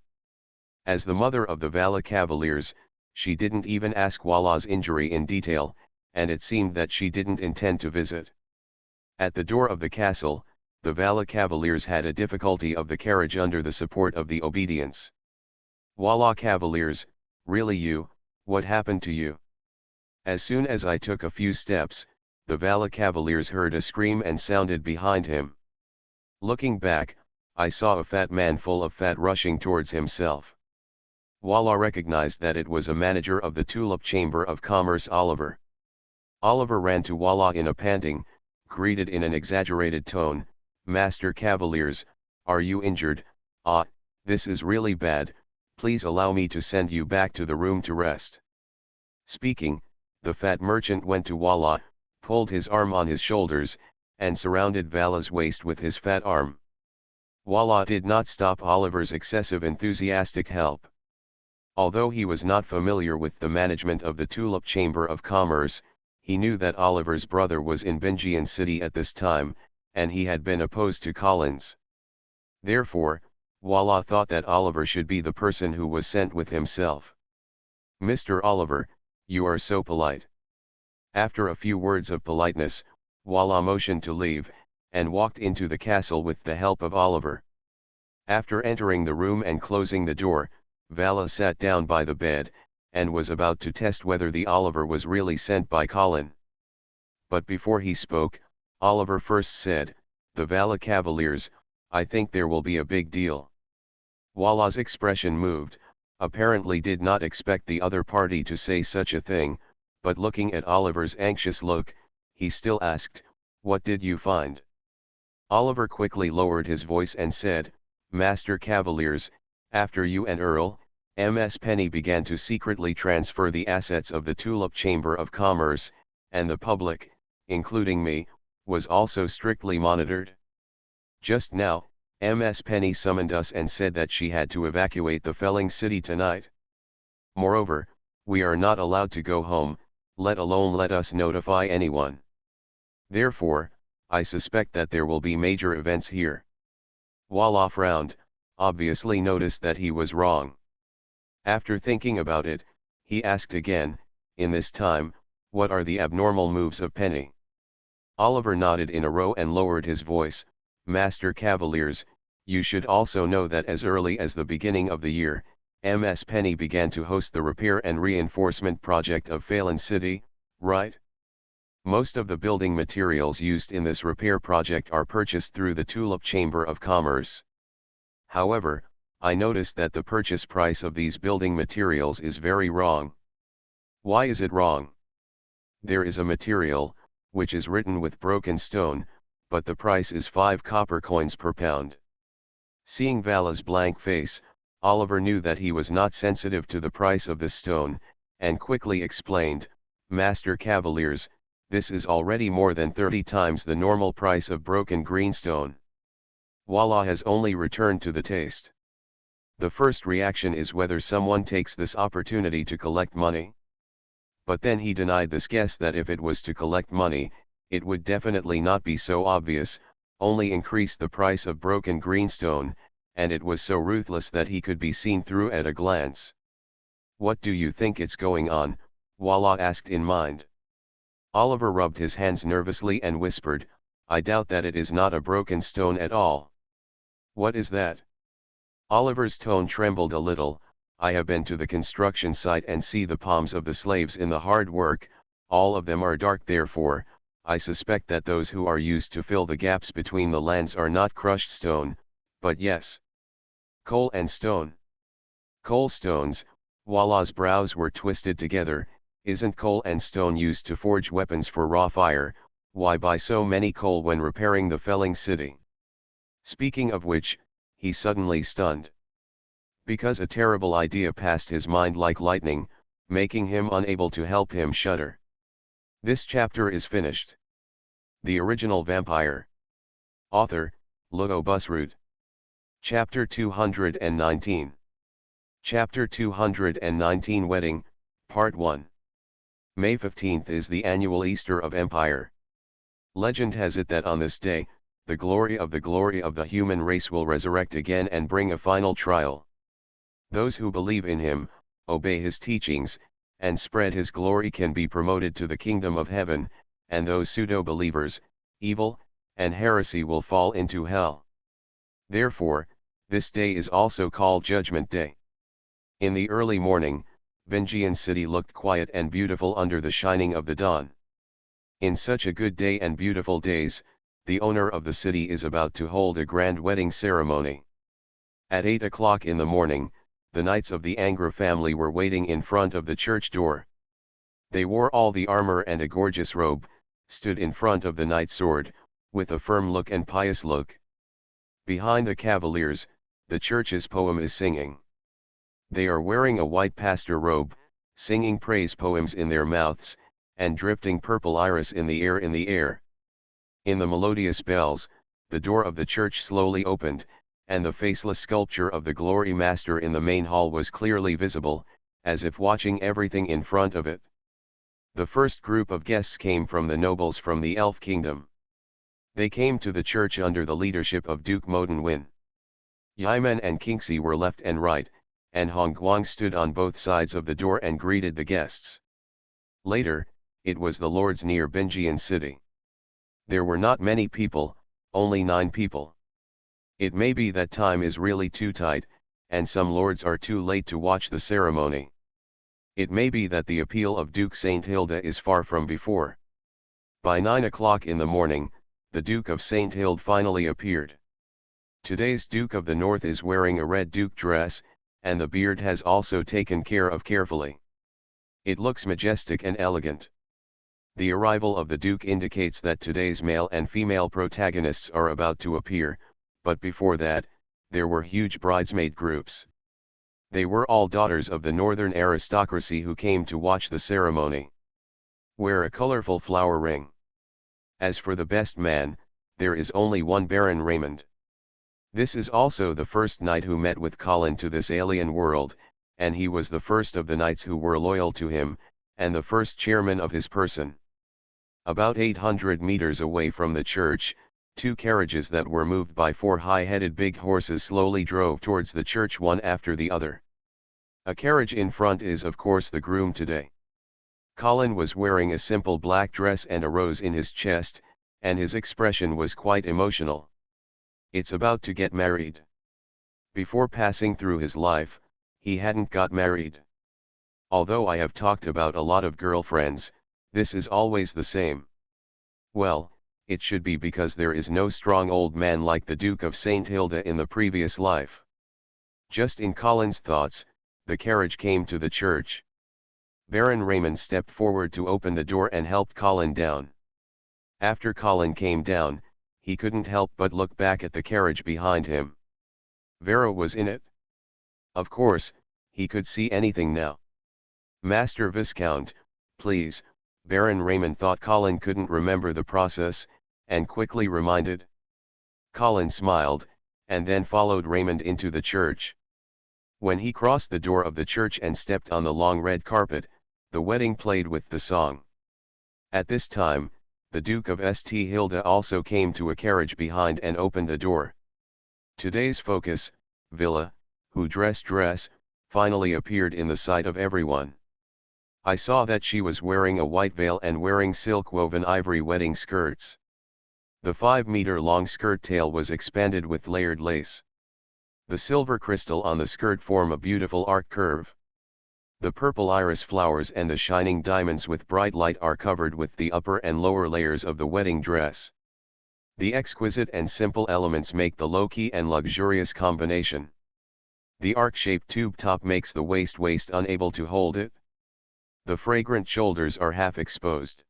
S1: As the mother of the Vala Cavaliers, she didn't even ask Wallah's injury in detail, and it seemed that she didn't intend to visit. At the door of the castle, the Vala Cavaliers had a difficulty of the carriage under the support of the obedience. Wallah Cavaliers, really you, what happened to you? As soon as I took a few steps, the Vala Cavaliers heard a scream and sounded behind him. Looking back, I saw a fat man full of fat rushing towards himself. Wallah recognized that it was a manager of the Tulip Chamber of Commerce, Oliver. Oliver ran to Wallah in a panting, greeted in an exaggerated tone, "Master Cavaliers, are you injured? Ah, this is really bad, please allow me to send you back to the room to rest." Speaking, the fat merchant went to Wallah, pulled his arm on his shoulders, and surrounded Vala's waist with his fat arm. Wallah did not stop Oliver's excessive enthusiastic help. Although he was not familiar with the management of the Tulip Chamber of Commerce, he knew that Oliver's brother was in Benjian City at this time, and he had been opposed to Collins. Therefore, Wallah thought that Oliver should be the person who was sent with himself. "Mr. Oliver, you are so polite." After a few words of politeness, Wallah motioned to leave, and walked into the castle with the help of Oliver. After entering the room and closing the door, Vala sat down by the bed, and was about to test whether the Oliver was really sent by Colin. But before he spoke, Oliver first said, "The Vala Cavaliers, I think there will be a big deal." Wallah's expression moved, apparently did not expect the other party to say such a thing, but looking at Oliver's anxious look, he still asked, "What did you find?" Oliver quickly lowered his voice and said, "Master Cavaliers, after you and Earl, Ms. Penny began to secretly transfer the assets of the Tulip Chamber of Commerce, and the public, including me, was also strictly monitored. Just now, Ms. Penny summoned us and said that she had to evacuate the Felling City tonight. Moreover, we are not allowed to go home, let alone let us notify anyone. Therefore, I suspect that there will be major events here." Wallah frowned, obviously noticed that he was wrong. After thinking about it, he asked again, in this time, "What are the abnormal moves of Penny?" Oliver nodded in a row and lowered his voice, "Master Cavaliers, you should also know that as early as the beginning of the year, Ms. Penny began to host the repair and reinforcement project of Phelan City, right? Most of the building materials used in this repair project are purchased through the Tulip Chamber of Commerce. However, I noticed that the purchase price of these building materials is very wrong." "Why is it wrong?" "There is a material, which is written with broken stone, but the price is 5 copper coins per pound." Seeing Vala's blank face, Oliver knew that he was not sensitive to the price of the stone, and quickly explained, "Master Cavaliers, this is already more than 30 times the normal price of broken greenstone. Wallah has only returned to the taste. The first reaction is whether someone takes this opportunity to collect money. But then he denied this guess that if it was to collect money, it would definitely not be so obvious, only increase the price of broken greenstone, and it was so ruthless that he could be seen through at a glance." "What do you think it's going on?" Wallah asked in mind. Oliver rubbed his hands nervously and whispered, "I doubt that it is not a broken stone at all." "What is that?" Oliver's tone trembled a little. "I have been to the construction site and see the palms of the slaves in the hard work, all of them are dark, therefore, I suspect that those who are used to fill the gaps between the lands are not crushed stone, but yes, coal and stone." "Coal stones," Wallah's brows were twisted together. "Isn't coal and stone used to forge weapons for raw fire? Why buy so many coal when repairing the Felling City?" Speaking of which, he suddenly stunned. Because a terrible idea passed his mind like lightning, making him unable to help him shudder. This chapter is finished. The Original Vampire. Author, Ludo Busroot. Chapter 219. Chapter 219 Wedding, Part 1. May 15th is the annual Easter of Empire. Legend has it that on this day, the glory of the human race will resurrect again and bring a final trial. Those who believe in him, obey his teachings, and spread his glory can be promoted to the kingdom of heaven, and those pseudo-believers, evil, and heresy will fall into hell. Therefore, this day is also called Judgment Day. In the early morning, Vengeance City looked quiet and beautiful under the shining of the dawn. In such a good day and beautiful days, the owner of the city is about to hold a grand wedding ceremony. At 8 o'clock in the morning, the knights of the Angra family were waiting in front of the church door. They wore all the armor and a gorgeous robe, stood in front of the knight sword, with a firm look and pious look. Behind the cavaliers, the church's poem is singing. They are wearing a white pastor robe, singing praise poems in their mouths, and drifting purple iris in the air. In the melodious bells, the door of the church slowly opened, and the faceless sculpture of the Glory Master in the main hall was clearly visible, as if watching everything in front of it. The first group of guests came from the nobles from the Elf Kingdom. They came to the church under the leadership of Duke Moden Win. Yiman and Kingxi were left and right, and Hongguang stood on both sides of the door and greeted the guests. Later, it was the lords near Benjian City. There were not many people, only 9 people. It may be that time is really too tight, and some lords are too late to watch the ceremony. It may be that the appeal of Duke St. Hilda is far from before. By 9 o'clock in the morning, the Duke of St. Hild finally appeared. Today's Duke of the North is wearing a red duke dress, and the beard has also taken care of carefully. It looks majestic and elegant. The arrival of the Duke indicates that today's male and female protagonists are about to appear, but before that, there were huge bridesmaid groups. They were all daughters of the northern aristocracy who came to watch the ceremony. Wear a colorful flower ring. As for the best man, there is only one Baron Raymond. This is also the first knight who met with Colin to this alien world, and he was the first of the knights who were loyal to him, and the first chairman of his person. About 800 meters away from the church, 2 carriages that were moved by 4 high-headed big horses slowly drove towards the church one after the other. A carriage in front is of course the groom today. Colin was wearing a simple black dress and a rose in his chest, and his expression was quite emotional. It's about to get married. Before passing through his life, he hadn't got married. Although I have talked about a lot of girlfriends, this is always the same. Well, it should be because there is no strong old man like the Duke of St. Hilda in the previous life. Just in Colin's thoughts, the carriage came to the church. Baron Raymond stepped forward to open the door and helped Colin down. After Colin came down, he couldn't help but look back at the carriage behind him. Vera was in it. Of course, he could see anything now. Master Viscount, please, Baron Raymond thought Colin couldn't remember the process, and quickly reminded. Colin smiled, and then followed Raymond into the church. When he crossed the door of the church and stepped on the long red carpet, the wedding played with the song. At this time, the Duke of St. Hilda also came to a carriage behind and opened the door. Today's focus, Villa, who dress, finally appeared in the sight of everyone. I saw that she was wearing a white veil and wearing silk-woven ivory wedding skirts. The 5-meter-long skirt tail was expanded with layered lace. The silver crystal on the skirt form a beautiful arc curve. The purple iris flowers and the shining diamonds with bright light are covered with the upper and lower layers of the wedding dress. The exquisite and simple elements make the low-key and luxurious combination. The arc-shaped tube top makes the waist unable to hold it. The fragrant shoulders are half exposed.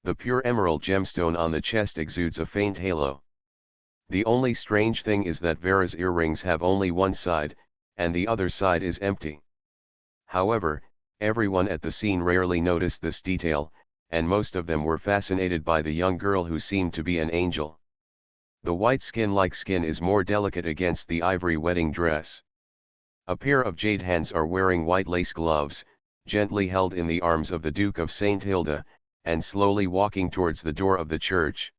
S1: The pure emerald gemstone on the chest exudes a faint halo. The only strange thing is that Vera's earrings have only one side, and the other side is empty. However, Everyone at the scene rarely noticed this detail, and most of them were fascinated by the young girl who seemed to be an angel. The white skin-like skin is more delicate against the ivory wedding dress. A pair of jade hands are wearing white lace gloves, gently held in the arms of the Duke of St. Hilda, and slowly walking towards the door of the church.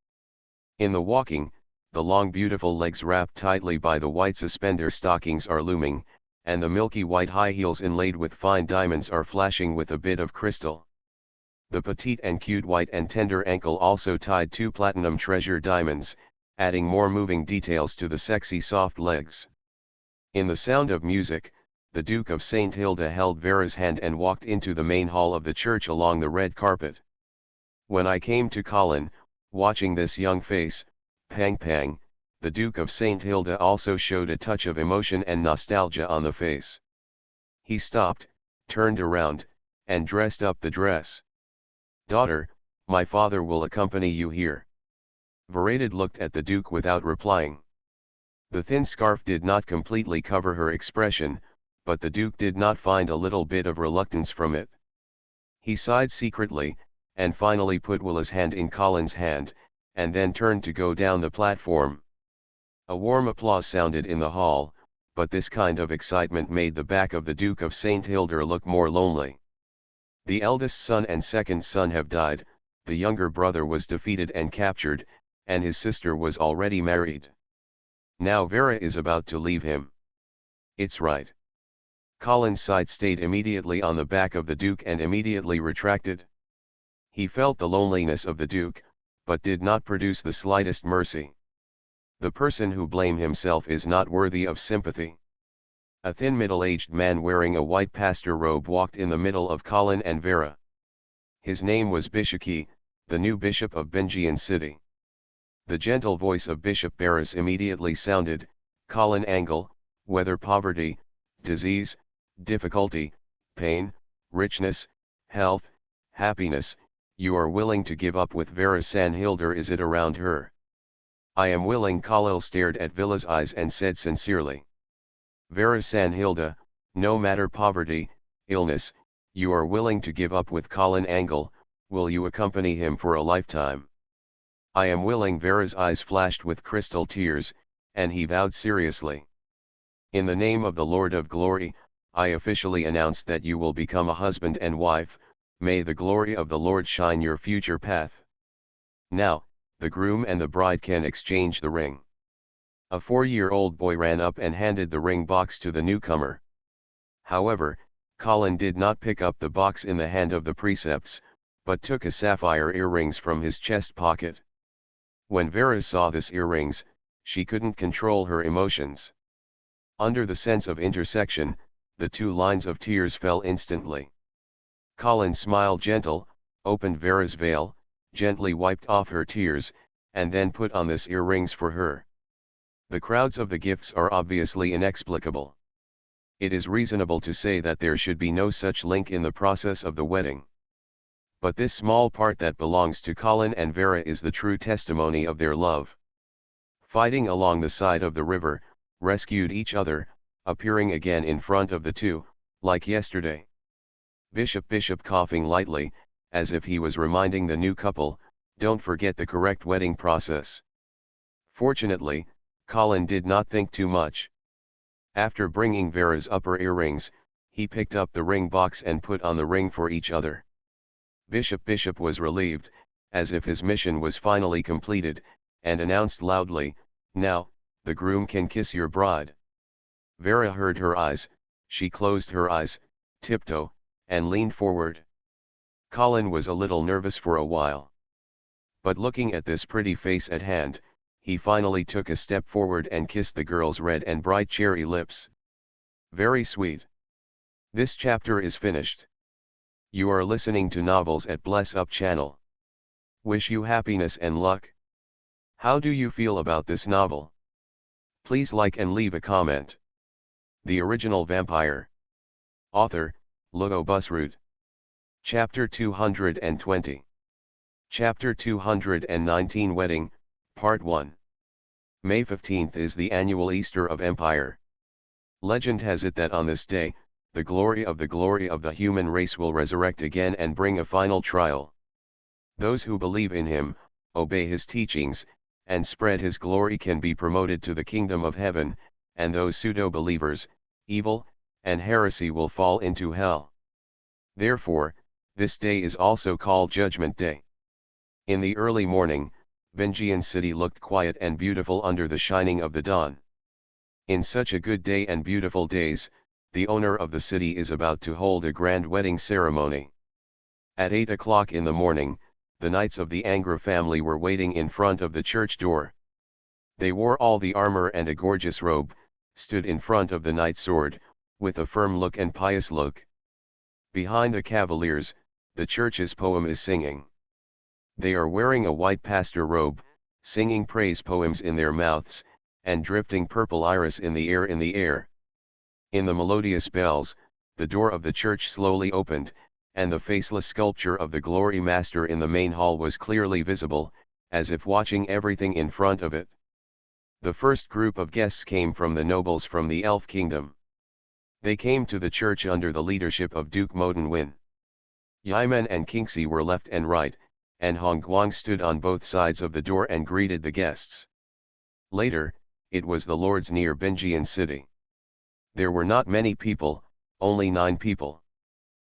S1: In the walking, the long beautiful legs wrapped tightly by the white suspender stockings are looming, and the milky white high heels inlaid with fine diamonds are flashing with a bit of crystal. The petite and cute white and tender ankle also tied 2 platinum treasure diamonds, adding more moving details to the sexy soft legs. In the sound of music, the Duke of St. Hilda held Vera's hand and walked into the main hall of the church along the red carpet. When I came to Colin, watching this young face, pang pang, the Duke of St. Hilda also showed a touch of emotion and nostalgia on the face. He stopped, turned around, and dressed up the dress. "Daughter, my father will accompany you here." Veradid looked at the Duke without replying. The thin scarf did not completely cover her expression, but the Duke did not find a little bit of reluctance from it. He sighed secretly, and finally put Willa's hand in Colin's hand, and then turned to go down the platform. A warm applause sounded in the hall, but this kind of excitement made the back of the Duke of St. Hilda look more lonely. The eldest son and second son have died, the younger brother was defeated and captured, and his sister was already married. Now Vera is about to leave him. It's right. Colin's sight stayed immediately on the back of the Duke and immediately retracted. He felt the loneliness of the Duke, but did not produce the slightest mercy. The person who blames himself is not worthy of sympathy. A thin middle-aged man wearing a white pastor robe walked in the middle of Colin and Vera. His name was Bishaki, the new bishop of Benjian City. The gentle voice of Bishop Barris immediately sounded, "Colin Angle, whether poverty, disease, difficulty, pain, richness, health, happiness, you are willing to give up with Vera San Hilda, is it around her?" "I am willing." Colin stared at Villa's eyes and said sincerely. "Vera San Hilda, no matter poverty, illness, you are willing to give up with Colin Angle, will you accompany him for a lifetime?" "I am willing." Vera's eyes flashed with crystal tears, and he vowed seriously. "In the name of the Lord of Glory, I officially announce that you will become a husband and wife, may the glory of the Lord shine your future path." Now, the groom and the bride can exchange the ring. A 4-year-old boy ran up and handed the ring box to the newcomer. However, Colin did not pick up the box in the hand of the precepts, but took a sapphire earrings from his chest pocket. When Vera saw this earrings, she couldn't control her emotions. Under the sense of intersection, the 2 lines of tears fell instantly. Colin smiled gentle, opened Vera's veil, gently wiped off her tears, and then put on this earrings for her. The crowds of the gifts are obviously inexplicable. It is reasonable to say that there should be no such link in the process of the wedding. But this small part that belongs to Colin and Vera is the true testimony of their love. Fighting along the side of the river, rescued each other, appearing again in front of the 2, like yesterday. Bishop coughing lightly, as if he was reminding the new couple, don't forget the correct wedding process. Fortunately, Colin did not think too much. After bringing Vera's upper earrings, he picked up the ring box and put on the ring for each other. Bishop was relieved, as if his mission was finally completed, and announced loudly, "Now, the groom can kiss your bride." Vera heard her eyes, she closed her eyes, tiptoe, and leaned forward. Colin was a little nervous for a while. But looking at this pretty face at hand, he finally took a step forward and kissed the girl's red and bright cherry lips. Very sweet. This chapter is finished. You are listening to novels at Bless Up channel. Wish you happiness and luck. How do you feel about this novel? Please like and leave a comment. The Original Vampire. Author, Lugo Busroot. Chapter 220. Chapter 219 Wedding, Part 1. May 15th is the annual Easter of Empire. Legend has it that on this day, the glory of the human race will resurrect again and bring a final trial. Those who believe in him, obey his teachings, and spread his glory can be promoted to the kingdom of heaven, and those pseudo-believers, evil, and heresy will fall into hell. Therefore, this day is also called Judgment Day. In the early morning, Vengeance City looked quiet and beautiful under the shining of the dawn. In such a good day and beautiful days, the owner of the city is about to hold a grand wedding ceremony. At 8 o'clock in the morning, the knights of the Angra family were waiting in front of the church door. They wore all the armor and a gorgeous robe, stood in front of the knight's sword, with a firm look and pious look. Behind the cavaliers, the church's poem is singing. They are wearing a white pastor robe, singing praise poems in their mouths, and drifting purple iris in the air. In the melodious bells, the door of the church slowly opened, and the faceless sculpture of the Glory Master in the main hall was clearly visible, as if watching everything in front of it. The first group of guests came from the nobles from the Elf Kingdom. They came to the church under the leadership of Duke Moden Win. Yiman and Kingxi were left and right, and Hongguang stood on both sides of the door and greeted the guests. Later, it was the lords near Benjian City. There were not many people, only 9 people.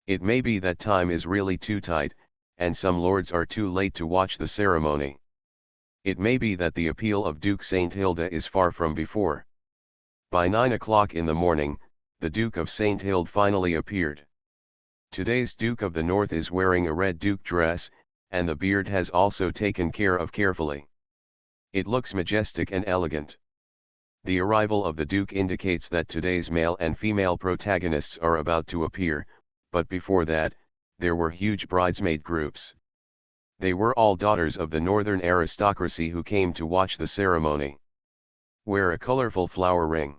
S1: It may be that time is really too tight, and some lords are too late to watch the ceremony. It may be that the appeal of Duke St. Hilda is far from before. By 9 o'clock in the morning, the Duke of St. Hilda finally appeared. Today's Duke of the North is wearing a red duke dress, and the beard has also taken care of carefully. It looks majestic and elegant. The arrival of the Duke indicates that today's male and female protagonists are about to appear, but before that, there were huge bridesmaid groups. They were all daughters of the northern aristocracy who came to watch the ceremony. Wear a colorful flower ring.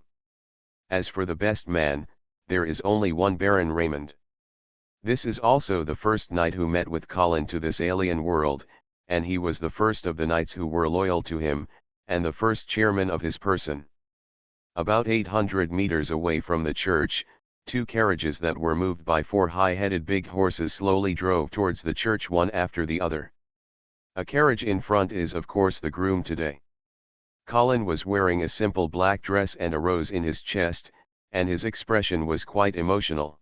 S1: As for the best man, there is only one Baron Raymond. This is also the first knight who met with Colin to this alien world, and he was the first of the knights who were loyal to him, and the first chairman of his person. About 800 meters away from the church, 2 carriages that were moved by 4 high-headed big horses slowly drove towards the church one after the other. A carriage in front is of course the groom today. Colin was wearing a simple black dress and a rose in his chest, and his expression was quite emotional.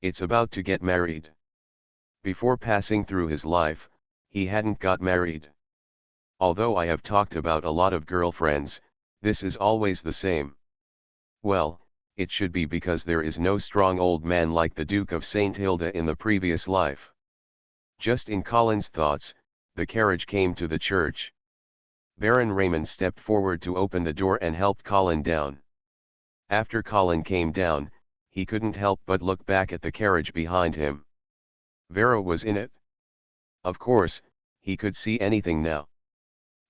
S1: It's about to get married. Before passing through his life, he hadn't got married. Although I have talked about a lot of girlfriends, this is always the same. Well, it should be because there is no strong old man like the Duke of St. Hilda in the previous life. Just in Colin's thoughts, the carriage came to the church. Baron Raymond stepped forward to open the door and helped Colin down. After Colin came down, he couldn't help but look back at the carriage behind him. Vera was in it. Of course, he could see anything now.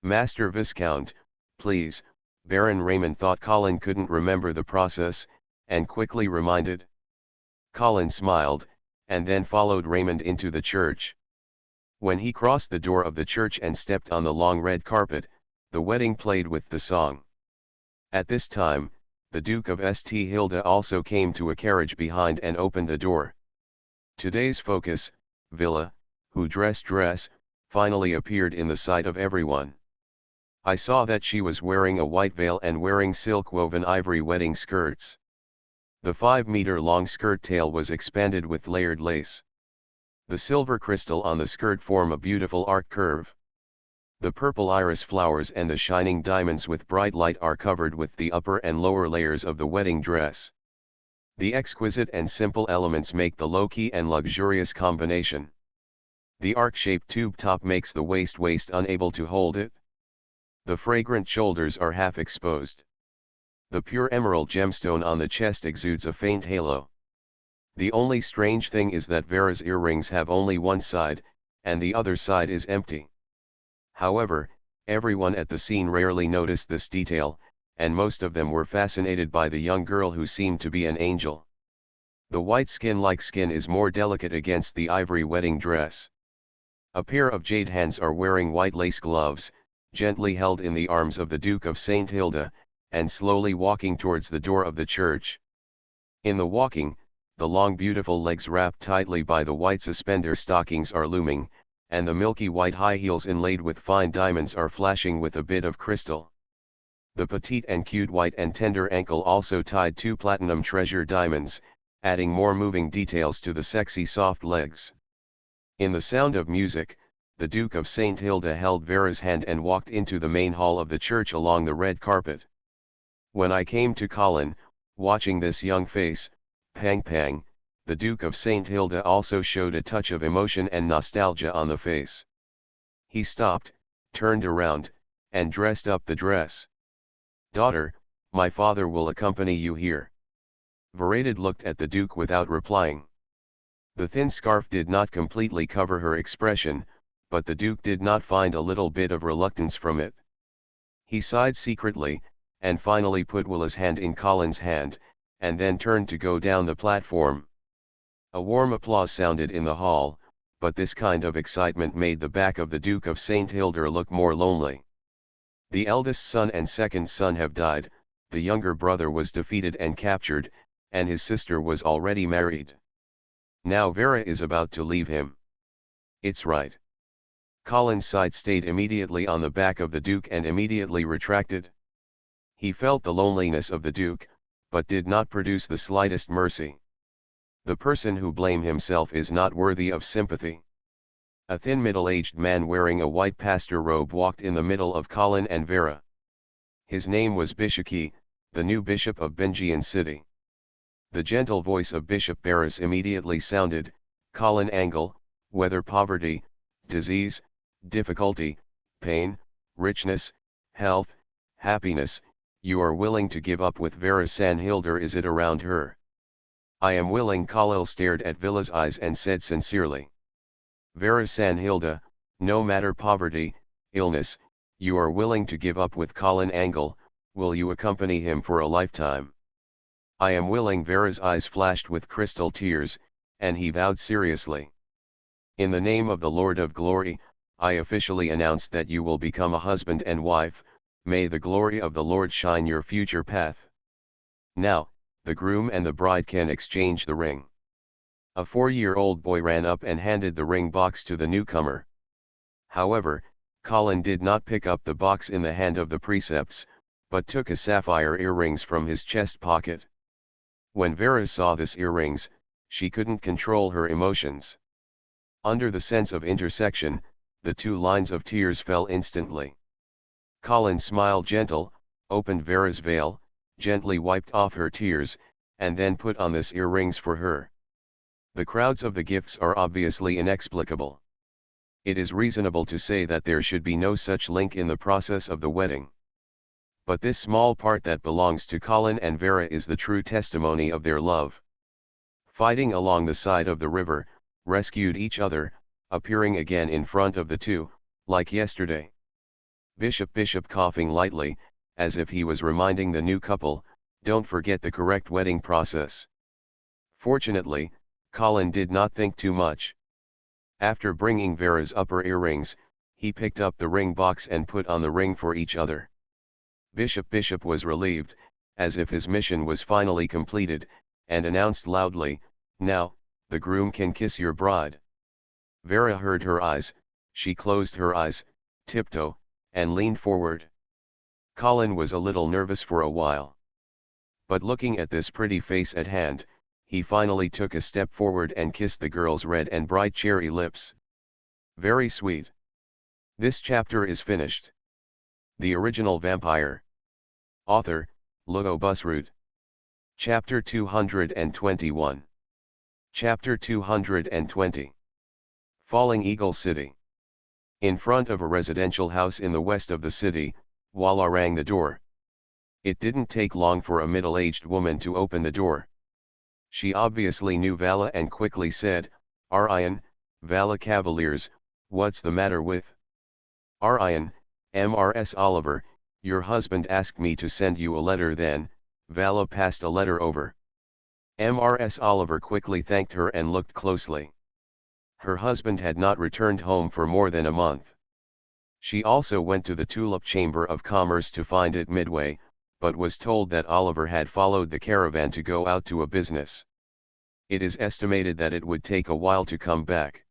S1: Master Viscount, please, Baron Raymond thought Colin couldn't remember the process, and quickly reminded. Colin smiled, and then followed Raymond into the church. When he crossed the door of the church and stepped on the long red carpet, the wedding played with the song. At this time, the Duke of St. Hilda also came to a carriage behind and opened the door. Today's focus, Villa, who dress, finally appeared in the sight of everyone. I saw that she was wearing a white veil and wearing silk-woven ivory wedding skirts. The 5-meter-long skirt tail was expanded with layered lace. The silver crystal on the skirt form a beautiful arc curve. The purple iris flowers and the shining diamonds with bright light are covered with the upper and lower layers of the wedding dress. The exquisite and simple elements make the low-key and luxurious combination. The arc-shaped tube top makes the waist unable to hold it. The fragrant shoulders are half exposed. The pure emerald gemstone on the chest exudes a faint halo. The only strange thing is that Vera's earrings have only one side, and the other side is empty. However, everyone at the scene rarely noticed this detail, and most of them were fascinated by the young girl who seemed to be an angel. The white skin-like skin is more delicate against the ivory wedding dress. A pair of jade hands are wearing white lace gloves, gently held in the arms of the Duke of St. Hilda, and slowly walking towards the door of the church. In the walking, the long beautiful legs wrapped tightly by the white suspender stockings are looming, and the milky white high heels inlaid with fine diamonds are flashing with a bit of crystal. The petite and cute white and tender ankle also tied 2 platinum treasure diamonds, adding more moving details to the sexy soft legs. In the sound of music, the Duke of St. Hilda held Vera's hand and walked into the main hall of the church along the red carpet. When I came to Colin, watching this young face, pang pang, the Duke of St. Hilda also showed a touch of emotion and nostalgia on the face. He stopped, turned around, and dressed up the dress. "Daughter, my father will accompany you here." Veradid looked at the Duke without replying. The thin scarf did not completely cover her expression, but the Duke did not find a little bit of reluctance from it. He sighed secretly, and finally put Willa's hand in Colin's hand, and then turned to go down the platform. A warm applause sounded in the hall, but this kind of excitement made the back of the Duke of St. Hilda look more lonely. The eldest son and second son have died, the younger brother was defeated and captured, and his sister was already married. Now Vera is about to leave him. It's right. Colin's sight stayed immediately on the back of the Duke and immediately retracted. He felt the loneliness of the Duke, but did not produce the slightest mercy. The person who blames himself is not worthy of sympathy. A thin middle-aged man wearing a white pastor robe walked in the middle of Colin and Vera. His name was Bishaki, the new bishop of Benjian City. The gentle voice of Bishop Barris immediately sounded, "Colin Angle, whether poverty, disease, difficulty, pain, richness, health, happiness, you are willing to give up with Vera San Hilda, is it around her?" "I am willing." Khalil stared at Villa's eyes and said sincerely. "Vera San Hilda, no matter poverty, illness, you are willing to give up with Colin Angle, will you accompany him for a lifetime?" "I am willing." Vera's eyes flashed with crystal tears, and he vowed seriously. "In the name of the Lord of Glory, I officially announce that you will become a husband and wife, may the glory of the Lord shine your future path." Now, the groom and the bride can exchange the ring. A 4-year-old boy ran up and handed the ring box to the newcomer. However, Colin did not pick up the box in the hand of the precepts, but took a sapphire earrings from his chest pocket. When Vera saw this earrings, she couldn't control her emotions. Under the sense of intersection, the 2 lines of tears fell instantly. Colin smiled gentle, opened Vera's veil, gently wiped off her tears, and then put on this earrings for her. The crowds of the gifts are obviously inexplicable. It is reasonable to say that there should be no such link in the process of the wedding. But this small part that belongs to Colin and Vera is the true testimony of their love. Fighting along the side of the river, rescued each other, appearing again in front of the 2, like yesterday. Bishop coughing lightly, as if he was reminding the new couple, don't forget the correct wedding process. Fortunately, Colin did not think too much. After bringing Vera's upper earrings, he picked up the ring box and put on the ring for each other. Bishop was relieved, as if his mission was finally completed, and announced loudly, "Now, the groom can kiss your bride." Vera heard her eyes, she closed her eyes, tiptoe, and leaned forward. Colin was a little nervous for a while. But looking at this pretty face at hand, he finally took a step forward and kissed the girl's red and bright cherry lips. Very sweet. This chapter is finished. The Original Vampire. Author, Ludo Busroot. Chapter 221. Chapter 220. Falling Eagle City. In front of a residential house in the west of the city, Walla rang the door. It didn't take long for a middle-aged woman to open the door. She obviously knew Vala and quickly said, "Arian, Vala Cavaliers, what's the matter with?" "Arian, Mrs. Oliver, your husband asked me to send you a letter." Then, Vala passed a letter over. Mrs. Oliver quickly thanked her and looked closely. Her husband had not returned home for more than a month. She also went to the Tulip Chamber of Commerce to find it midway, but was told that Oliver had followed the caravan to go out to a business. it is estimated that it would take a while to come back.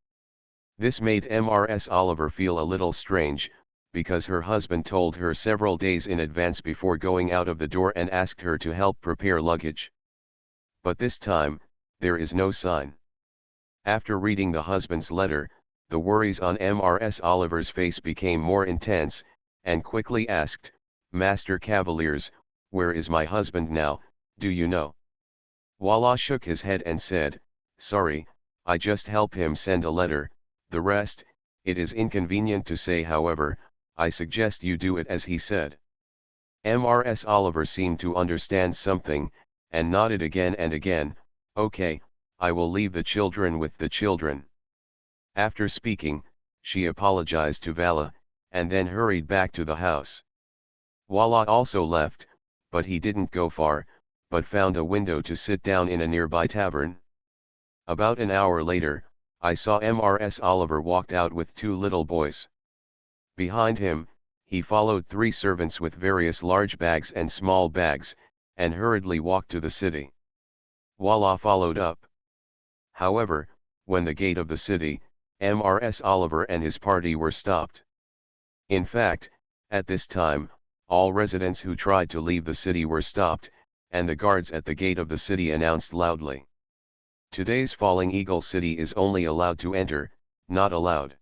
S1: This made Ms. Oliver feel a little strange, because her husband told her several days in advance before going out of the door and asked her to help prepare luggage. But this time, there is no sign. After reading the husband's letter, the worries on Ms. Oliver's face became more intense, and quickly asked, "Master Cavaliers, where is my husband now, do you know?" Walla shook his head and said, "Sorry, I just help him send a letter, the rest, it is inconvenient to say. However, I suggest you do it as he said." Ms. Oliver seemed to understand something, and nodded again and again. "Okay, I will leave the children with the children." After speaking, she apologized to Vala, and then hurried back to the house. Walla also left, but he didn't go far, but found a window to sit down in a nearby tavern. About an hour later, I saw Ms. Oliver walked out with two little boys. Behind him, he followed three servants with various large bags and small bags, and hurriedly walked to the city. Walla followed up. However, when the gate of the city, Ms. Oliver and his party were stopped. In fact, at this time, all residents who tried to leave the city were stopped, and the guards at the gate of the city announced loudly, "Today's Falling Eagle City is only allowed to enter, not allowed."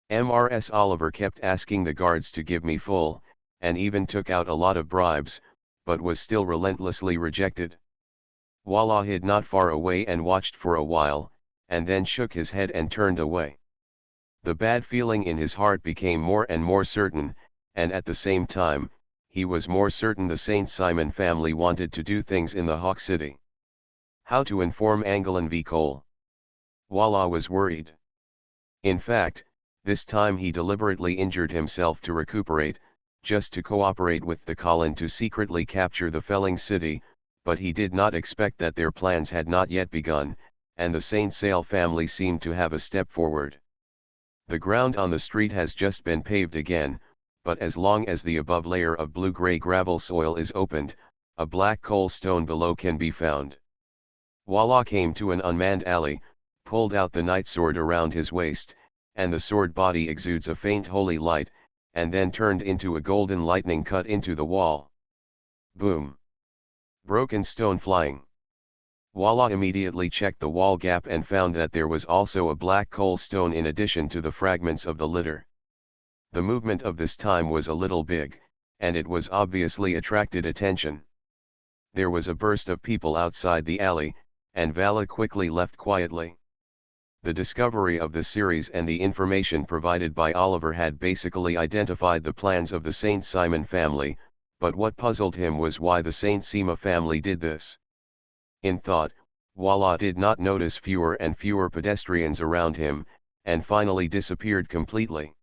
S1: Ms. Oliver kept asking the guards to give me full, and even took out a lot of bribes, but was still relentlessly rejected. Walla hid not far away and watched for a while, and then shook his head and turned away. The bad feeling in his heart became more and more certain, and at the same time, he was more certain the Saint Simon family wanted to do things in the Hawk City. How to inform Angolan v. Cole? Walla was worried. In fact, this time he deliberately injured himself to recuperate, just to cooperate with the Colin to secretly capture the Felling City, but he did not expect that their plans had not yet begun, and the Saint Sale family seemed to have a step forward. The ground on the street has just been paved again, but as long as the above layer of blue-gray gravel soil is opened, a black coal stone below can be found. Walla came to an unmanned alley, pulled out the night sword around his waist, and the sword body exudes a faint holy light, and then turned into a golden lightning cut into the wall. Boom! Broken stone flying. Walla immediately checked the wall gap and found that there was also a black coal stone in addition to the fragments of the litter. The movement of this time was a little big, and it was obviously attracted attention. There was a burst of people outside the alley, and Vala quickly left quietly. The discovery of the series and the information provided by Oliver had basically identified the plans of the Saint Simon family, but what puzzled him was why the Saint Sima family did this. In thought, Walla did not notice fewer and fewer pedestrians around him, and finally disappeared completely.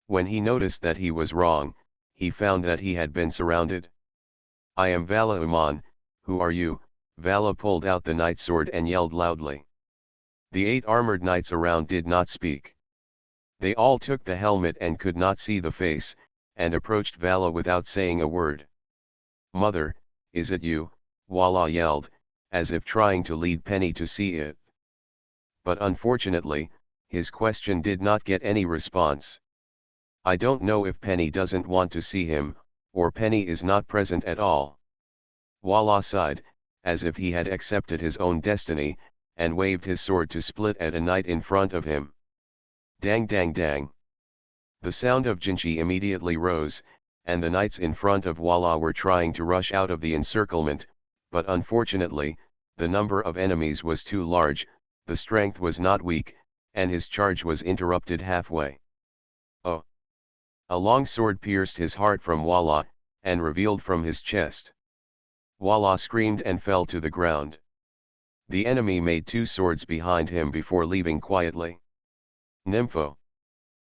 S1: When he noticed that he was wrong, he found that he had been surrounded. "I am Vala Uman, who are you?" Vala pulled out the night sword and yelled loudly. The 8 armored knights around did not speak. They all took the helmet and could not see the face, and approached Vala without saying a word. "Mother, is it you?" Walla yelled, as if trying to lead Penny to see it. But unfortunately, his question did not get any response. I don't know if Penny doesn't want to see him, or Penny is not present at all. Walla sighed, as if he had accepted his own destiny, and waved his sword to split at a knight in front of him. Dang dang dang. The sound of Jinchi immediately rose, and the knights in front of Walla were trying to rush out of the encirclement, but unfortunately, the number of enemies was too large, the strength was not weak, and his charge was interrupted halfway. Oh! A long sword pierced his heart from Walla, and revealed from his chest. Walla screamed and fell to the ground. The enemy made 2 swords behind him before leaving quietly. Nympho.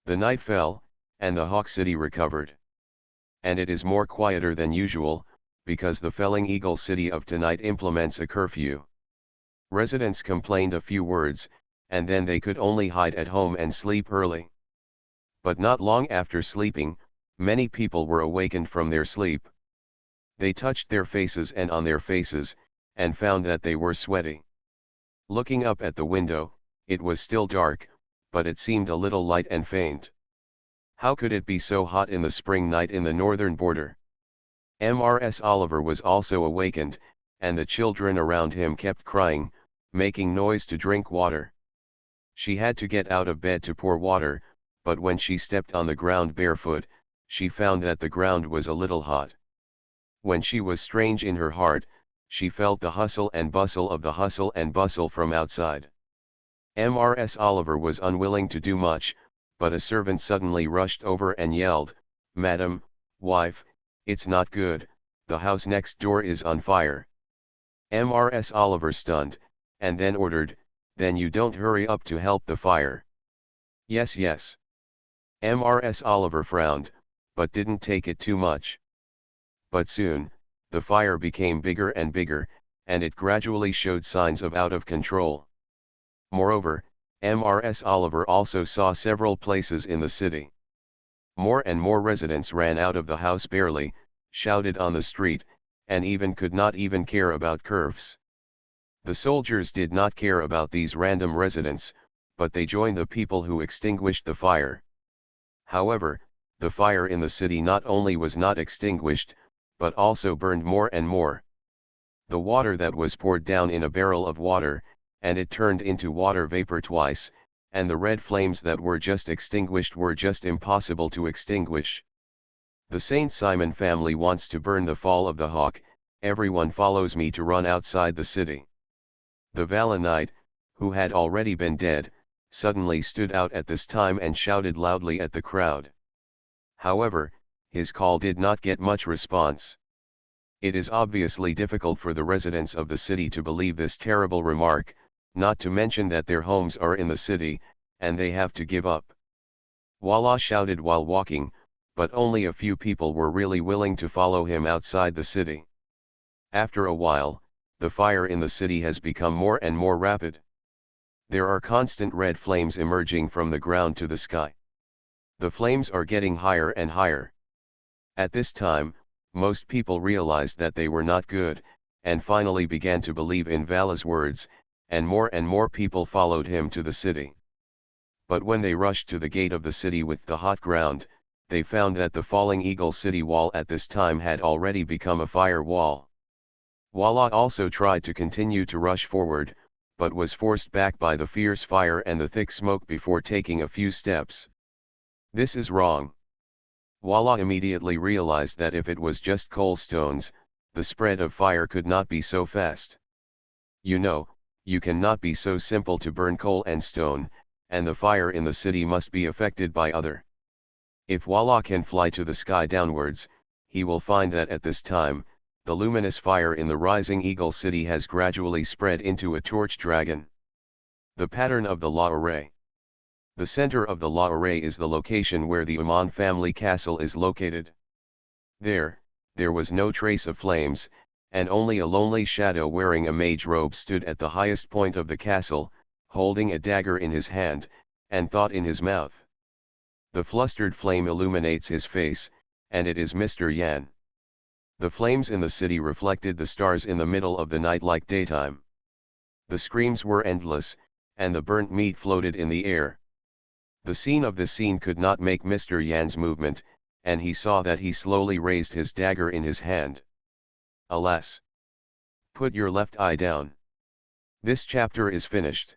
S1: The night fell, and the Hawk City recovered. And it is more quieter than usual, because the Felling Eagle City of tonight implements a curfew. Residents complained a few words, and then they could only hide at home and sleep early. But not long after sleeping, many people were awakened from their sleep. They touched their faces and on their faces, and found that they were sweaty. Looking up at the window, it was still dark, but it seemed a little light and faint. How could it be so hot in the spring night in the northern border? Mrs. Oliver was also awakened, and the children around him kept crying, making noise to drink water. She had to get out of bed to pour water, but when she stepped on the ground barefoot, she found that the ground was a little hot. When she was strange in her heart, she felt the hustle and bustle of the hustle and bustle from outside. Mrs. Oliver was unwilling to do much, but a servant suddenly rushed over and yelled, "Madam, wife, it's not good, the house next door is on fire." Mrs. Oliver stunned, and then ordered, "Then you don't hurry up to help the fire." "Yes, yes." Mrs. Oliver frowned, but didn't take it too much. But soon, the fire became bigger and bigger, and it gradually showed signs of out of control. Moreover, Mrs. Oliver also saw several places in the city. More and more residents ran out of the house barely, shouted on the street, and even could not even care about curfews. The soldiers did not care about these random residents, but they joined the people who extinguished the fire. However, the fire in the city not only was not extinguished, but also burned more and more. The water that was poured down in a barrel of water, and it turned into water vapor twice, and the red flames that were just extinguished were just impossible to extinguish. The St. Simon family wants to burn the fall of the hawk, everyone follows me to run outside the city. The Valanite, who had already been dead, suddenly stood out at this time and shouted loudly at the crowd. However, his call did not get much response. It is obviously difficult for the residents of the city to believe this terrible remark, not to mention that their homes are in the city, and they have to give up. Wallah shouted while walking, but only a few people were really willing to follow him outside the city. After a while, the fire in the city has become more and more rapid. There are constant red flames emerging from the ground to the sky. The flames are getting higher and higher. At this time, most people realized that they were not good, and finally began to believe in Vala's words, and more people followed him to the city. But when they rushed to the gate of the city with the hot ground, they found that the falling eagle city wall at this time had already become a fire wall. Wallah also tried to continue to rush forward, but was forced back by the fierce fire and the thick smoke before taking a few steps. This is wrong. Wallah immediately realized that if it was just coal stones, the spread of fire could not be so fast. You know, you cannot be so simple to burn coal and stone, and the fire in the city must be affected by other. If Wallah can fly to the sky downwards, he will find that at this time, the luminous fire in the rising eagle city has gradually spread into a torch dragon. The pattern of the La Array. The center of the La Array is the location where the Uman family castle is located. There was no trace of flames, and only a lonely shadow wearing a mage robe stood at the highest point of the castle, holding a dagger in his hand, and thought in his mouth. The flustered flame illuminates his face, and it is Mr. Yan. The flames in the city reflected the stars in the middle of the night like daytime. The screams were endless, and the burnt meat floated in the air. The scene of the scene could not make Mr. Yan's movement, and he saw that he slowly raised his dagger in his hand. Alas! Put your left eye down. This chapter is finished.